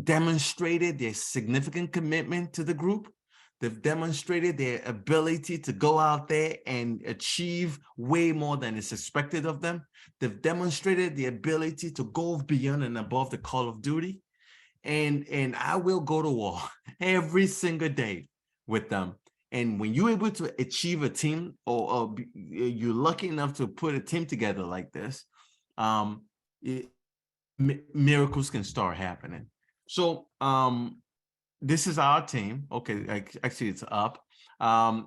demonstrated their significant commitment to the group. They've demonstrated their ability to go out there and achieve way more than is expected of them. They've demonstrated the ability to go beyond and above the call of duty. And I will go to war every single day with them. And when you're able to achieve a team, or you're lucky enough to put a team together like this, miracles can start happening. So this is our team. Okay, actually it's up. I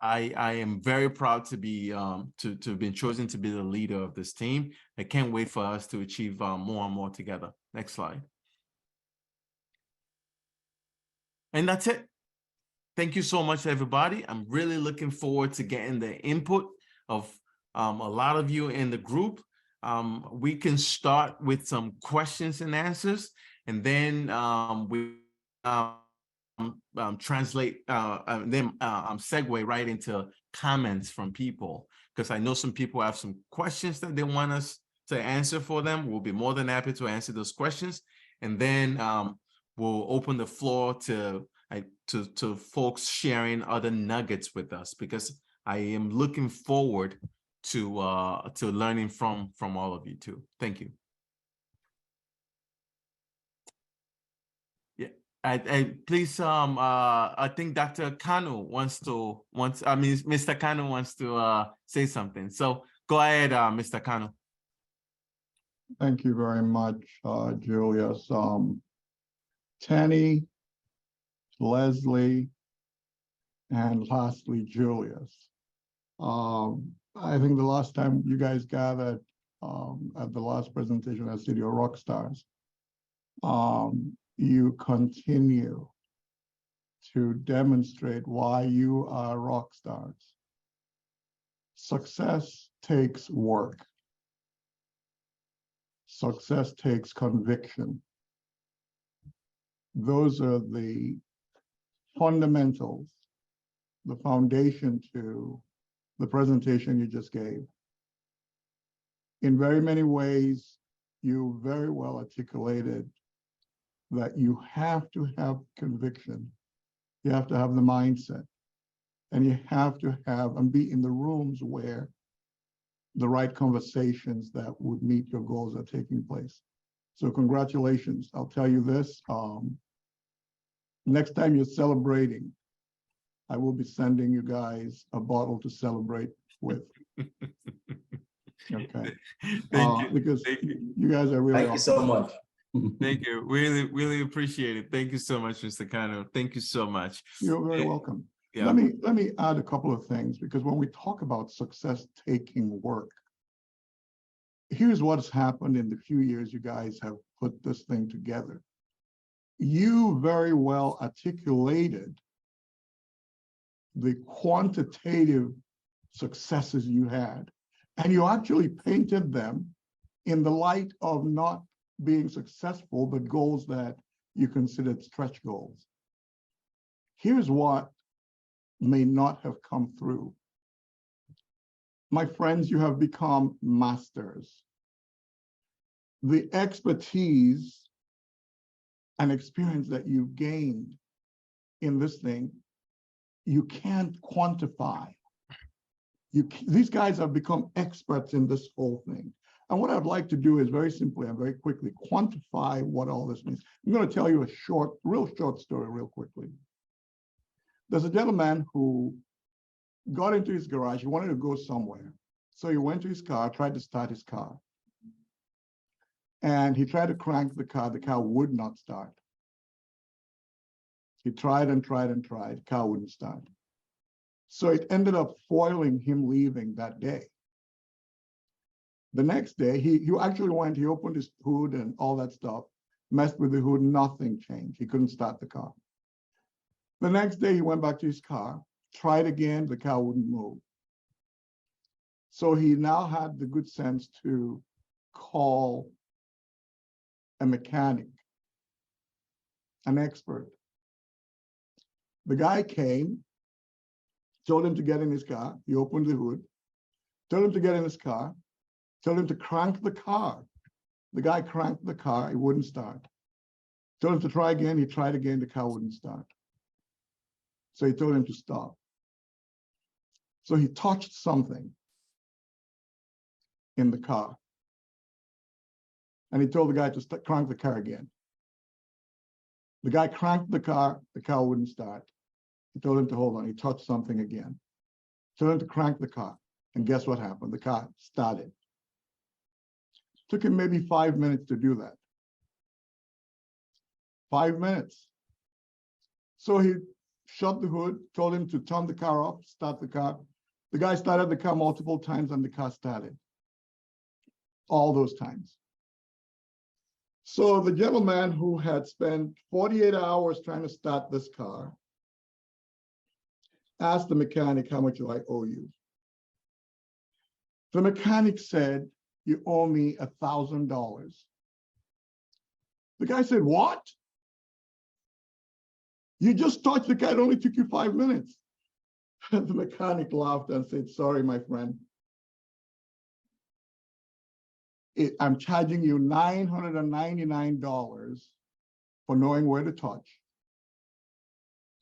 am very proud to be to have been chosen to be the leader of this team. I can't wait for us to achieve more and more together. Next slide. And that's it. Thank you so much, everybody. I'm really looking forward to getting the input of a lot of you in the group. We can start with some questions and answers, and then we translate then segue right into comments from people, because I know some people have some questions that they want us to answer for them. We'll be more than happy to answer those questions, and then we'll open the floor to folks sharing other nuggets with us, because I am looking forward to learning from all of you too. Thank you. Yeah. Please, I think Dr. Kanu Mr. Kanu wants to say something. So go ahead, Mr. Kanu. Thank you very much, Julius. Tenny, Leslie, and lastly, Julius. I think the last time you guys gathered at the last presentation, I said you're rock stars. You continue to demonstrate why you are rock stars. Success takes work. Success takes conviction. Those are the fundamentals, the foundation to the presentation you just gave. In very many ways, you very well articulated that you have to have conviction. You have to have the mindset, and you have to have and be in the rooms where the right conversations that would meet your goals are taking place. So congratulations. I'll tell you this, next time you're celebrating, I will be sending you guys a bottle to celebrate with. Okay. Thank you. Because Thank you. you guys are really Thank you so much. Thank you. Really, really appreciate it. Thank you so much, Mr. Kano. Thank you so much. You're very welcome. Yeah. Let me add a couple of things, because when we talk about success taking work, here's what's happened in the few years you guys have put this thing together. You very well articulated the quantitative successes you had, and you actually painted them in the light of not being successful, but goals that you considered stretch goals. Here's what may not have come through. My friends, you have become masters. The expertise and experience that you've gained in this thing, you can't quantify. These guys have become experts in this whole thing. And what I'd like to do is very simply and very quickly quantify what all this means. I'm going to tell you a real short story real quickly. There's a gentleman who got into his garage. He wanted to go somewhere. So he went to his car, tried to start his car. And he tried to crank the car would not start. He tried and tried and tried, the car wouldn't start. So it ended up foiling him leaving that day. The next day, he actually went, he opened his hood and all that stuff, messed with the hood, nothing changed. He couldn't start the car. The next day, he went back to his car, tried again, the car wouldn't move. So he now had the good sense to call a mechanic, an expert. The guy came, told him to get in his car. He opened the hood, told him to get in his car, told him to crank the car. The guy cranked the car, it wouldn't start. Told him to try again, he tried again, the car wouldn't start. So he told him to stop. So he touched something in the car. And he told the guy to crank the car again. The guy cranked the car wouldn't start. He told him to hold on, he touched something again. Told him to crank the car, and guess what happened? The car started. Took him maybe 5 minutes to do that. 5 minutes. So he shut the hood, told him to turn the car off, start the car. The guy started the car multiple times and the car started. All those times. So the gentleman who had spent 48 hours trying to start this car asked the mechanic, how much do I owe you? The mechanic said, you owe me $1,000. The guy said, what? You just touched the car, it only took you 5 minutes. The mechanic laughed and said, sorry, my friend. I'm charging you $999 for knowing where to touch.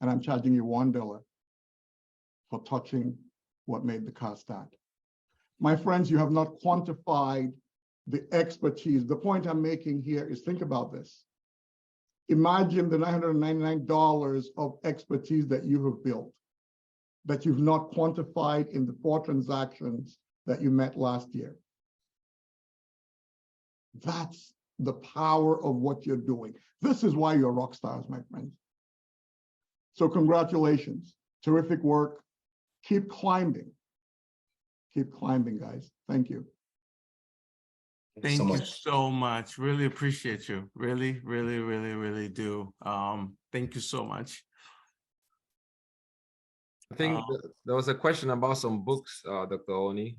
And I'm charging you $1 for touching what made the car start. My friends, you have not quantified the expertise. The point I'm making here is, think about this. Imagine the $999 of expertise that you have built, that you've not quantified in the 4 transactions that you met last year. That's the power of what you're doing. This is why you're rock stars, my friends. So congratulations, terrific work. Keep climbing. Keep climbing, guys. Thank you. Thank you so much. Really appreciate you. Really, really, really, really do. Thank you so much. I think there was a question about some books, Dr. Oni.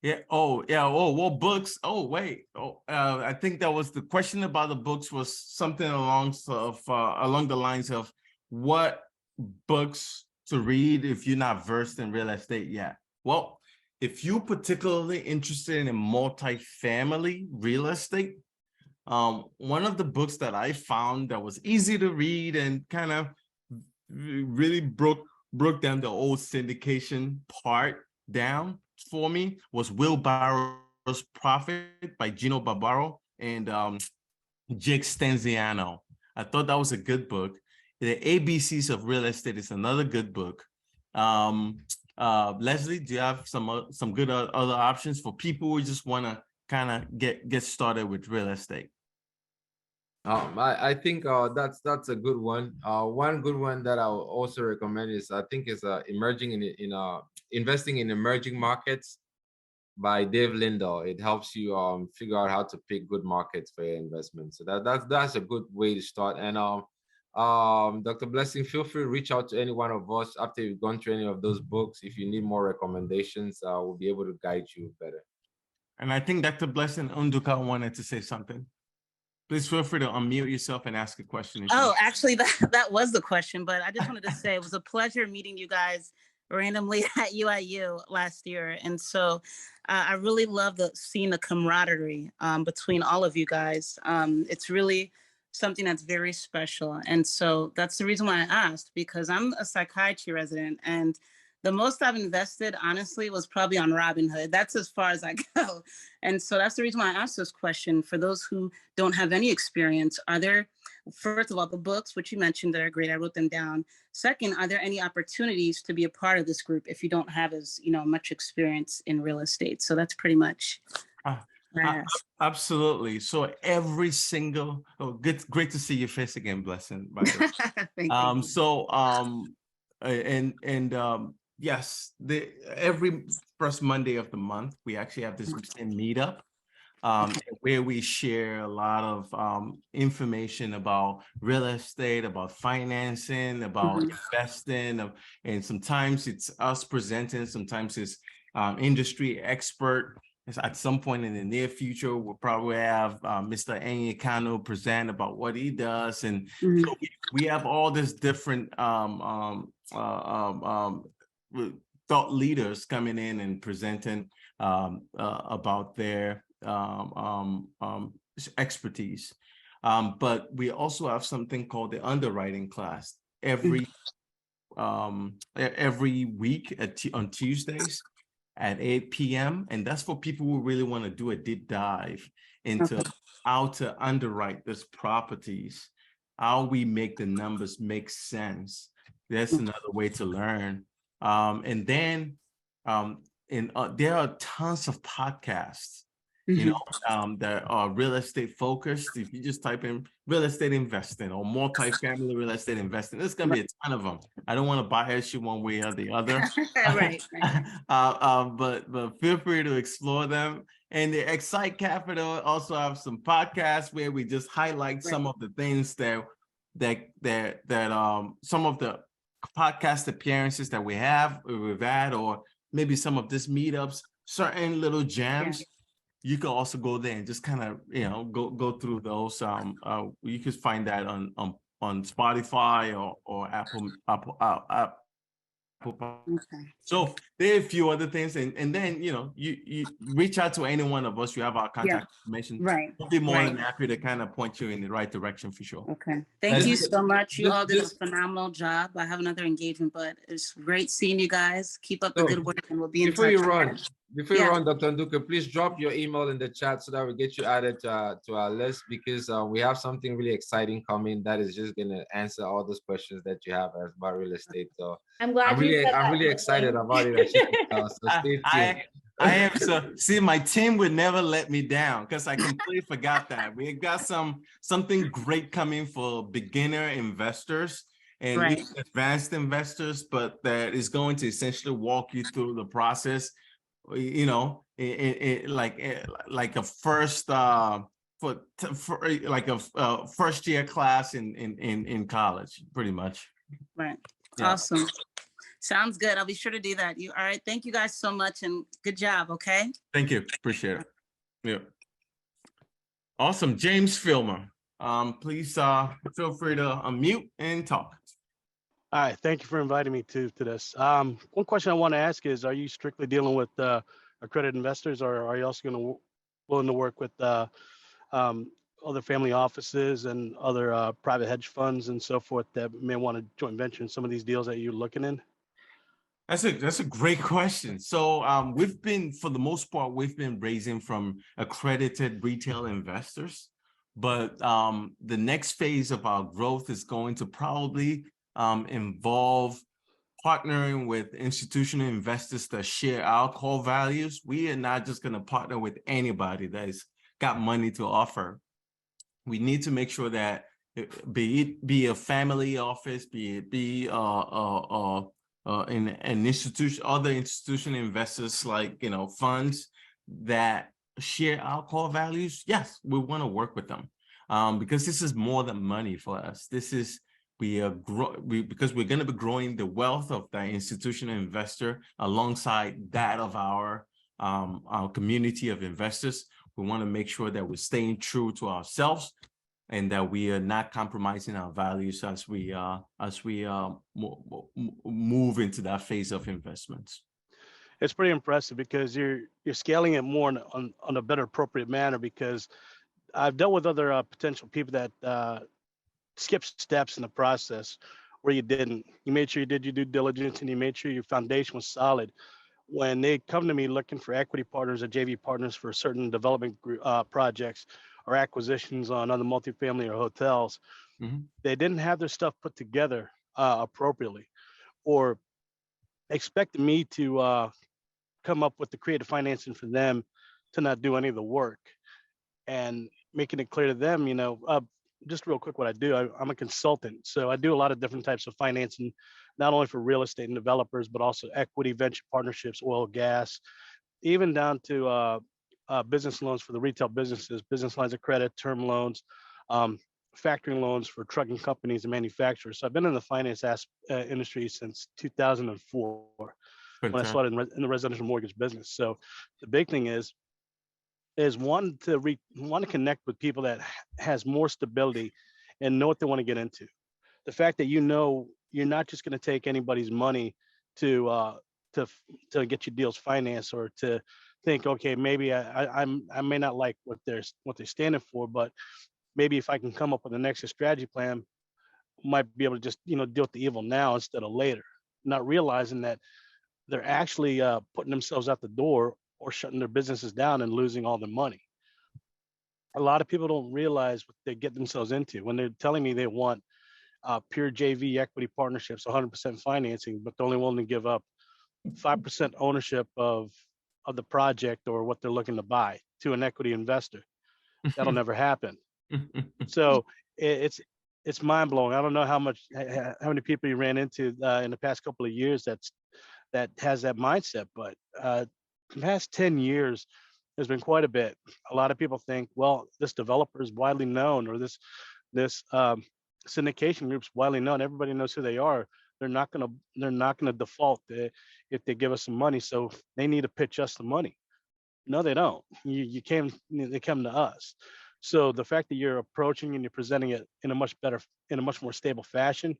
Yeah. Oh, yeah. Oh, what books? Oh, wait. Oh, I think that was the question about the books was something along the lines of what books to read if you're not versed in real estate yet. Well, if you're particularly interested in multifamily real estate, one of the books that I found that was easy to read and kind of really broke down the old syndication part down for me was Will Barrow's Profit by Gino Barbaro and Jake Stanziano. I thought that was a good book. The ABCs of Real Estate is another good book. Leslie, do you have some good other options for people who just want to kind of get started with real estate? I think that's a good one. One good one that I would also recommend is investing in emerging markets by Dave Lindahl. It helps you figure out how to pick good markets for your investment. So that's a good way to start. And Dr. Blessing, feel free to reach out to any one of us after you've gone through any of those books. If you need more recommendations, we'll be able to guide you better. And I think Dr. Blessing Unduka wanted to say something. Please feel free to unmute yourself and ask a question. Oh, actually, that was the question, but I just wanted to say it was a pleasure meeting you guys randomly at UIU last year. And so I really love seeing the camaraderie between all of you guys. It's really something that's very special. And so that's the reason why I asked, because I'm a psychiatry resident and the most I've invested, honestly, was probably on Robinhood. That's as far as I go. And so that's the reason why I asked this question. For those who don't have any experience, are there, first of all, the books, which you mentioned that are great, I wrote them down. Second, are there any opportunities to be a part of this group if you don't have as much experience in real estate? So that's pretty much. Absolutely. So every single, great to see your face again, Blessing. By the way. Yes, every first Monday of the month, we actually have this Meetup where we share a lot of information about real estate, about financing, about investing, and sometimes it's us presenting, sometimes it's industry expert. At some point in the near future, we'll probably have Mr. Enyekano present about what he does, and so we have all this different thought leaders coming in and presenting about their expertise. But we also have something called the underwriting class every week on Tuesdays at 8 p.m. And that's for people who really want to do a deep dive into how to underwrite these properties, how we make the numbers make sense. That's another way to learn. And then there are tons of podcasts, that are real estate focused. If you just type in real estate investing or multifamily real estate investing, there's going to be a ton of them. I don't want to bias you one way or the other. Right. But feel free to explore them. And the XSITE Capital also have some podcasts where we just highlight some of the things that some of the podcast appearances that we've had, or maybe some of these meetups, certain little gems. You can also go there and just kind of go through those. You can find that on Spotify or Apple. So there are a few other things, and then you reach out to any one of us. You have our contact information. Right. We'll be more than happy to kind of point you in the right direction for sure. Okay. Thank you so much. You all did a phenomenal job. I have another engagement, but it's great seeing you guys. Keep up the good work, and we'll be in touch. before you Yeah. run, Dr. Nduka, please drop your email in the chat so that we get you added to our list, because we have something really exciting coming that is just going to answer all those questions that you have as about real estate. So I'm glad you said I'm that, really excited Nate. about it. As you can tell. So stay tuned. I am so see my team would never let me down because I completely forgot that we got something great coming for beginner investors and Right. even advanced investors, but that is going to essentially walk you through the process, you know, like a first for like a first year class in college, pretty much. Right. Yeah. Awesome. Sounds good. I'll be sure to do that. You all right? Thank you guys so much and good job. Okay. Thank you. Appreciate it. Yeah. Awesome. James Filmer. Please feel free to unmute and talk. All right, thank you for inviting me to this. One question I want to ask is, are you strictly dealing with accredited investors, or are you also willing to work with other family offices and other private hedge funds and so forth that may want to joint venture in some of these deals that you're looking in? That's a great question. So we've been, for the most part, we've been raising from accredited retail investors, but the next phase of our growth is going to probably involve partnering with institutional investors that share our core values. We are not just going to partner with anybody that's got money to offer. We need to make sure that be a family office, be in an institution, other institutional investors like funds that share our core values. Yes, we want to work with them because this is more than money for us. This is because we're going to be growing the wealth of the institutional investor alongside that of our community of investors. We want to make sure that we're staying true to ourselves and that we are not compromising our values as we move into that phase of investments. It's pretty impressive because you're scaling it more on a better appropriate manner, because I've dealt with other potential people that skipped steps in the process where you didn't. You made sure you did your due diligence and you made sure your foundation was solid. When they come to me looking for equity partners or JV partners for certain development projects or acquisitions on other multifamily or hotels, they didn't have their stuff put together appropriately, or expected me to come up with the creative financing for them to not do any of the work, and making it clear to them, just real quick what I do. I'm a consultant, so I do a lot of different types of financing, not only for real estate and developers, but also equity, venture partnerships, oil, gas, even down to business loans for the retail businesses, business lines of credit, term loans, factoring loans for trucking companies and manufacturers. So I've been in the finance industry since 2004 when I started in the residential mortgage business. So the big thing is want to connect with people that has more stability and know what they want to get into. The fact that you're not just going to take anybody's money to get your deals financed, or to think, okay, maybe I may not like what they're standing for, but maybe if I can come up with an exit strategy plan, might be able to just deal with the evil now instead of later, not realizing that they're actually putting themselves out the door or shutting their businesses down and losing all their money. A lot of people don't realize what they get themselves into when they're telling me they want pure JV equity partnerships, 100% financing, but they're only willing to give up 5% ownership of the project or what they're looking to buy to an equity investor. That'll never happen. So it's mind blowing. I don't know how many people you ran into in the past couple of years that has that mindset, but the past 10 years, there's been quite a bit. A lot of people think, well, this developer is widely known, or this syndication group's widely known. Everybody knows who they are. They're not gonna default if they give us some money. So they need to pitch us the money. No, they don't. They come to us. So the fact that you're approaching and you're presenting it in a much more stable fashion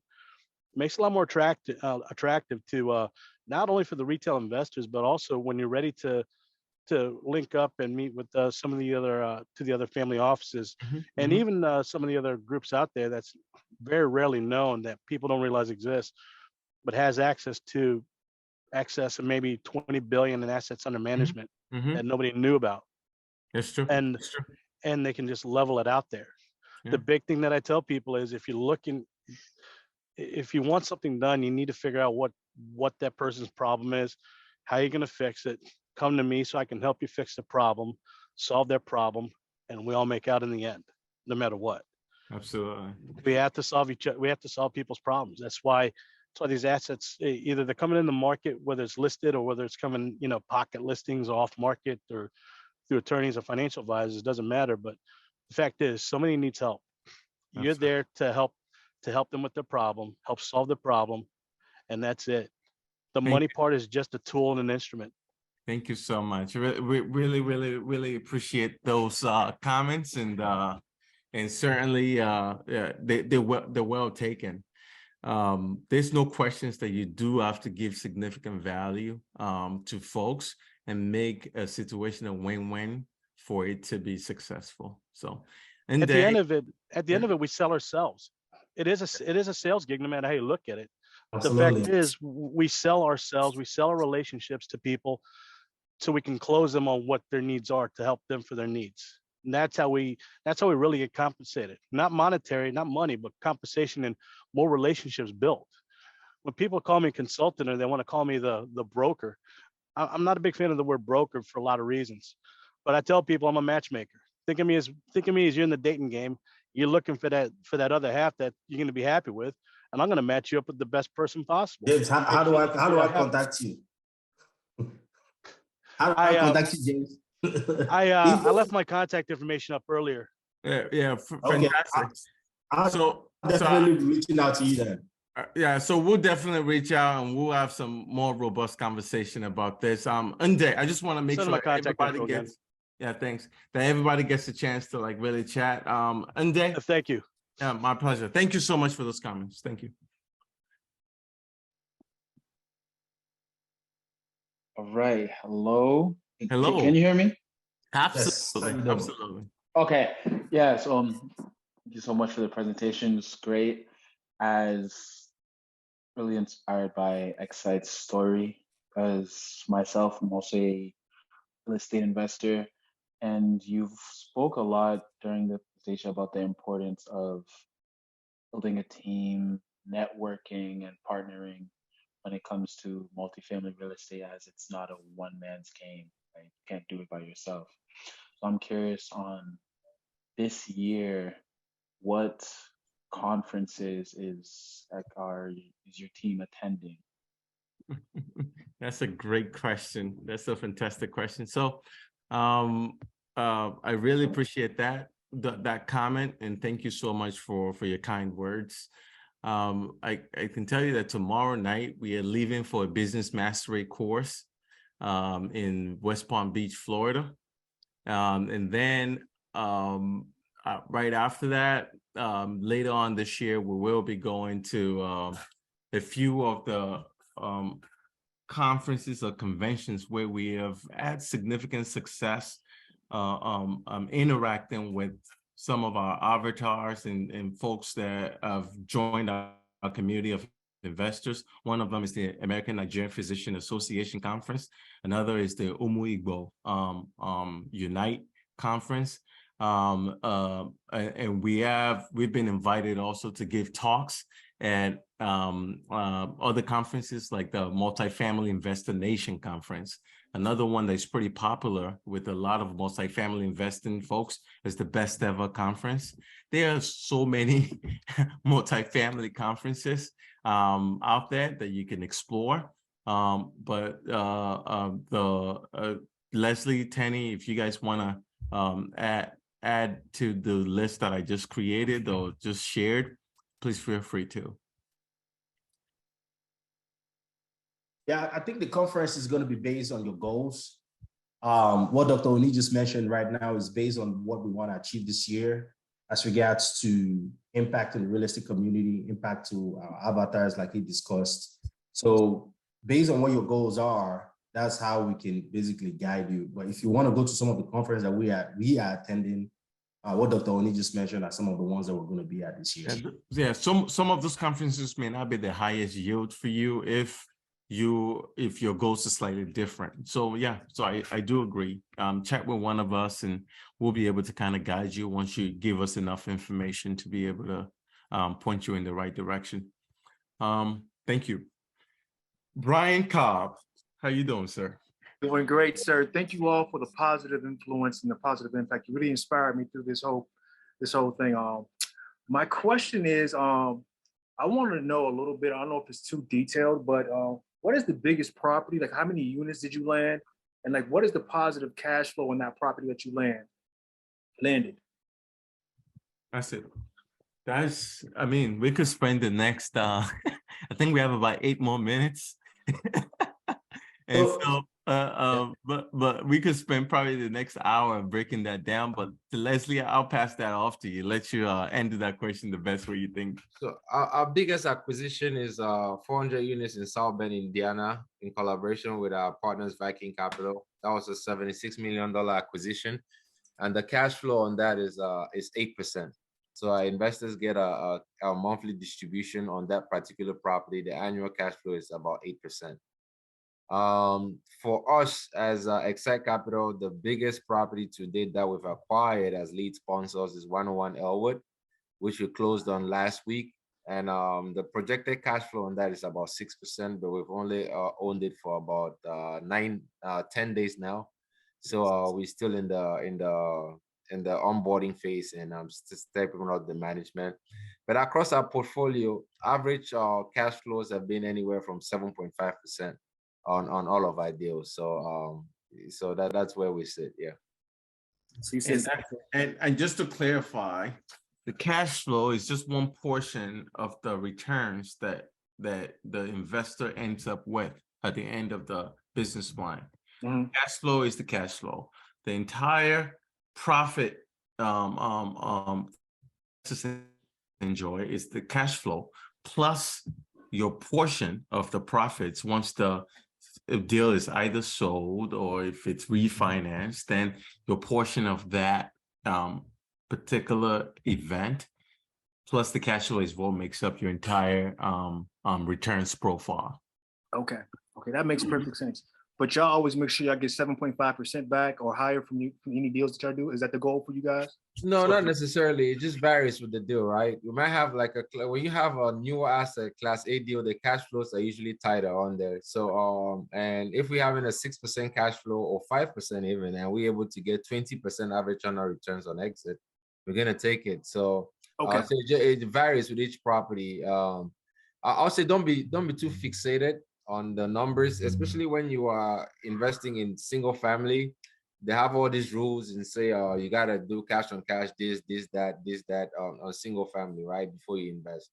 makes it a lot more attractive to not only for the retail investors, but also when you're ready to link up and meet with some of the other family offices, and even some of the other groups out there that's very rarely known, that people don't realize exist, but has access to excess of maybe 20 billion in assets under management Mhm. that nobody knew about, That's true. and That's true. and they can just level it out there. Yeah. The big thing that I tell people is if you want something done, you need to figure out what that person's problem is, how you're going to fix it. Come to me so I can help you fix the problem, solve their problem, and we all make out in the end, no matter what. Absolutely. We have to solve we have to solve people's problems. That's why these assets, either they're coming in the market, whether it's listed or whether it's coming, pocket listings off market or through attorneys or financial advisors, it doesn't matter. But the fact is, somebody needs help. You're Absolutely. there to help them with their problem, help solve the problem, and that's it. The Thank money you. part is just a tool and an instrument. Thank you so much. We really appreciate those comments, and certainly yeah, they're well taken. There's no questions that you do have to give significant value to folks and make a situation a win-win for it to be successful. So, and At the end of it, we sell ourselves. It is a sales gig, no matter how you look at it. Absolutely. The fact is, we sell ourselves, we sell our relationships to people so we can close them on what their needs are to help them for their needs. And that's how we really get compensated. Not monetary, not money, but compensation and more relationships built. When people call me consultant or they want to call me the broker, I'm not a big fan of the word broker for a lot of reasons. But I tell people I'm a matchmaker. Think of me as you're in the dating game. You're looking for that other half that you're going to be happy with, and I'm going to match you up with the best person possible. James, how do I contact you? How do I contact you, James? I left my contact information up earlier. Yeah, Okay. fantastic. I'm definitely reaching out to you then. Yeah, so we'll definitely reach out and we'll have some more robust conversation about this. Unde, I just want to make Send sure my contact everybody info again. gets. Yeah, thanks. That everybody gets a chance to like really chat. Unde, Thank you. yeah, my pleasure. Thank you so much for those comments. Thank you. All right. Hello. Hello. Can you hear me? Absolutely. Yes, Absolutely. Okay. Yes. Thank you so much for the presentation. It's great. As really inspired by XSITE's story. As myself, I'm also a real estate investor, and you've spoke a lot during the presentation about the importance of building a team, networking, and partnering when it comes to multifamily real estate, as it's not a one man's game, right? You can't do it by yourself. So I'm curious on this year, what conferences is your team attending? That's a great question. That's a fantastic question. So I really appreciate that comment, and thank you so much for your kind words. I can tell you that tomorrow night we are leaving for a business mastery course in West Palm Beach, Florida. And then right after that, later on this year, we will be going to a few of the conferences or conventions where we have had significant success interacting with some of our avatars and folks that have joined our community of investors. One of them is the American Nigerian Physician Association Conference. Another is the Umu Igbo Unite Conference. And we've been invited also to give talks at other conferences like the Multifamily Investor Nation Conference. Another one that's pretty popular with a lot of multifamily investing folks is the Best Ever Conference. There are so many multifamily conferences out there that you can explore. But Leslie, Tenny, if you guys want to add to the list that I just created or just shared, please feel free to. Yeah, I think the conference is going to be based on your goals. What Dr. Oni just mentioned right now is based on what we want to achieve this year as regards to impact in the real estate community, impact to our avatars like he discussed. So based on what your goals are, that's how we can basically guide you. But if you want to go to some of the conferences that we are attending, what Dr. Oni just mentioned are some of the ones that we're going to be at this year. Yeah, some of those conferences may not be the highest yield for you if if your goals are slightly different. So yeah, so I do agree. Chat with one of us and we'll be able to kind of guide you once you give us enough information to be able to point you in the right direction. Thank you. Brian Cobb, how you doing, sir? Doing great, sir. Thank you all for the positive influence and the positive impact. You really inspired me through this whole thing. My question is, I wanted to know a little bit. I don't know if it's too detailed, but what is the biggest property? Like, how many units did you land? And like, what is the positive cash flow on that property that you landed? That's it. I mean, we could spend the next, I think we have about 8 more minutes. And so, but we could spend probably the next hour breaking that down. But to Leslie, I'll pass that off to you. Let you answer that question the best way you think. So our biggest acquisition is 400 units in South Bend, Indiana, in collaboration with our partners, Viking Capital. That was a $76 million acquisition, and the cash flow on that is 8%. So our investors get a monthly distribution on that particular property. The annual cash flow is about 8%. For us as XSITE Capital, the biggest property to date that we've acquired as lead sponsors is 101 Elwood, which we closed on last week. And the projected cash flow on that is about 6%, but we've only owned it for about 10 days now. So we're still in the onboarding phase, and I'm still stepping out the management. But across our portfolio, average cash flows have been anywhere from 7.5% on all of our deals. So so that's where we sit. Yeah. So you said, And just to clarify, the cash flow is just one portion of the returns that the investor ends up with at the end of the business plan. Cash flow is the cash flow. The entire profit enjoy is the cash flow plus your portion of the profits once the deal is either sold or if it's refinanced, then your portion of that particular event plus the cash flow is what makes up your entire returns profile. okay, that makes perfect sense. But y'all always make sure y'all get 7.5% back or higher from any deals that y'all do. Is that the goal for you guys? No, not necessarily. It just varies with the deal, right? You might have like when you have a newer asset, Class A deal, the cash flows are usually tighter on there. So, and if we're having a 6% cash flow or 5% even, and we're able to get 20% average annual returns on exit, we're gonna take it. So, okay, so it varies with each property. I'll say don't be too fixated on the numbers, especially when you are investing in single family. They have all these rules and say, you gotta do cash on cash, this, that on single family, right? Before you invest.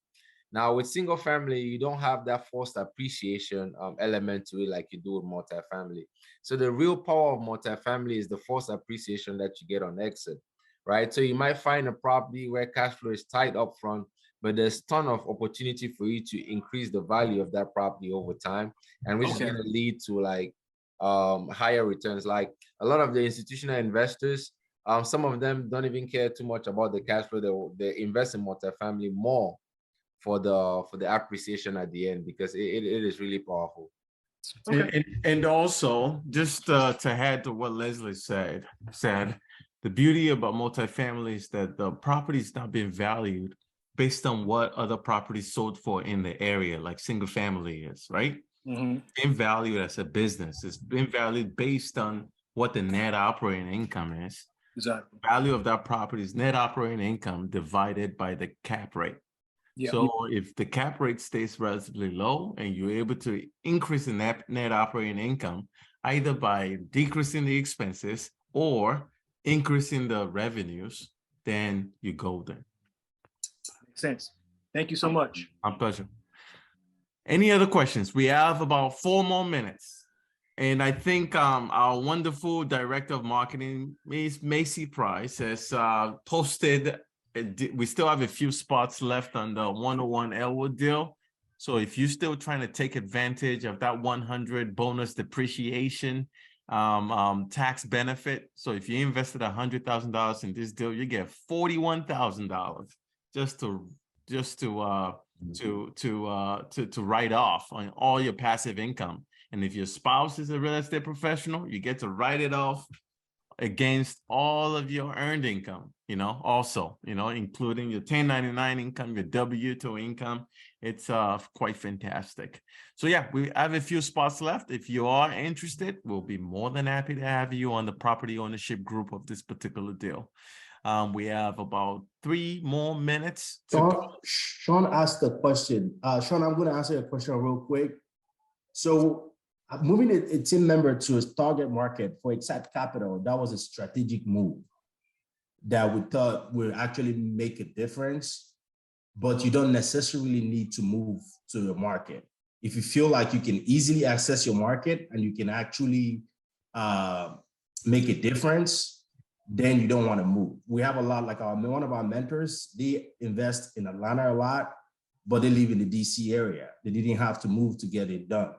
Now with single family, you don't have that forced appreciation element to it like you do with multifamily. So the real power of multifamily is the forced appreciation that you get on exit, right? So you might find a property where cash flow is tight up front, but there's a ton of opportunity for you to increase the value of that property over time, and which is going to lead to like higher returns. Like a lot of the institutional investors, some of them don't even care too much about the cash flow. They invest in multifamily more for the appreciation at the end, because it is really powerful. okay. And also just to add to what Leslie said, the beauty about multifamily is that the property is not being valued based on what other properties sold for in the area, like single family is, right? Being valued as a business. It's been valued based on what the net operating income is. Exactly. Value of that property is net operating income divided by the cap rate. Yeah. So if the cap rate stays relatively low and you're able to increase the net operating income, either by decreasing the expenses or increasing the revenues, then you go there. Makes sense. Thank you so much. My pleasure. Any other questions? We have about 4 more minutes. And I think our wonderful director of marketing, Ms. Macy Price, has posted, we still have a few spots left on the 101 Elwood deal. So if you're still trying to take advantage of that 100 bonus depreciation tax benefit. So if you invested $100,000 in this deal, you get $41,000 just to to write off on all your passive income. And if your spouse is a real estate professional, you get to write it off against all of your earned income, also, including your 1099 income, your W-2 income. It's quite fantastic. So yeah, we have a few spots left. If you are interested, we'll be more than happy to have you on the property ownership group of this particular deal. We have about 3 more minutes. Sean asked a question. Sean, I'm going to answer your question real quick. So moving a team member to a target market for XSITE Capital, that was a strategic move that we thought would actually make a difference, but you don't necessarily need to move to your market. If you feel like you can easily access your market and you can actually make a difference, then you don't want to move. We have a lot, like one of our mentors, they invest in Atlanta a lot, but they live in the DC area. They didn't have to move to get it done.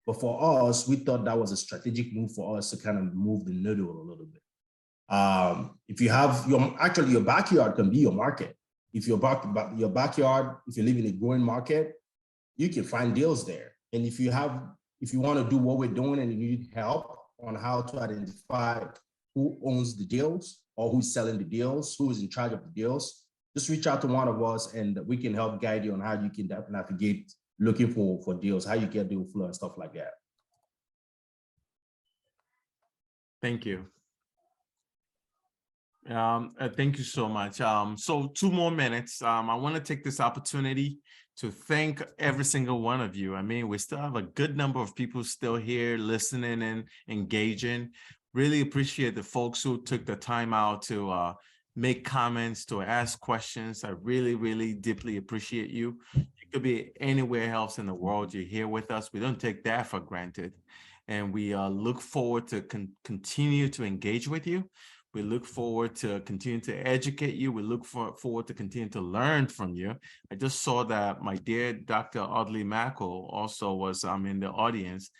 But for us, we thought that was a strategic move for us to kind of move the needle a little bit. If you have your backyard can be your market. If your backyard, if you live in a growing market, you can find deals there. And if you want to do what we're doing and you need help on how to identify who owns the deals or who's selling the deals, who is in charge of the deals, just reach out to one of us and we can help guide you on how you can navigate looking for deals, how you get deal flow and stuff like that. Thank you. Thank you so much. So 2 more minutes. I want to take this opportunity to thank every single one of you. I mean, we still have a good number of people still here listening and engaging. Really appreciate the folks who took the time out to make comments, to ask questions. I really, really deeply appreciate you. You could be anywhere else in the world. You're here with us. We don't take that for granted. And we look forward to continue to engage with you. We look forward to continue to educate you. We look forward to continue to learn from you. I just saw that my dear Dr. Audley Mackel also was in the audience.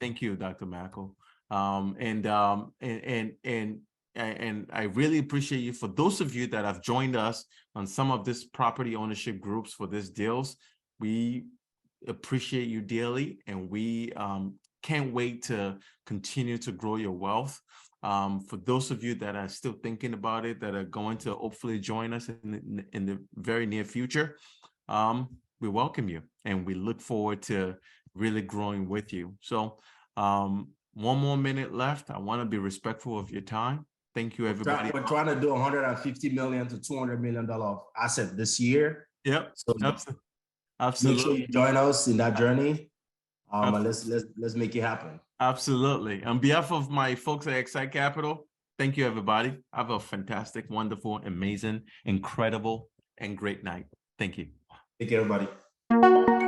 Thank you, Dr. Mackel. And I really appreciate you. For those of you that have joined us on some of this property ownership groups for these deals, we appreciate you dearly, and we can't wait to continue to grow your wealth. For those of you that are still thinking about it, that are going to hopefully join us in the very near future, we welcome you, and we look forward to really growing with you. So 1 more minute left. I want to be respectful of your time. Thank you, everybody. We're trying to do $150 million to $200 million asset this year. Yep. So Absolutely. make sure you join us in that journey. And let's make it happen. Absolutely. On behalf of my folks at XSITE Capital, thank you, everybody. Have a fantastic, wonderful, amazing, incredible, and great night. Thank you. Thank you, everybody.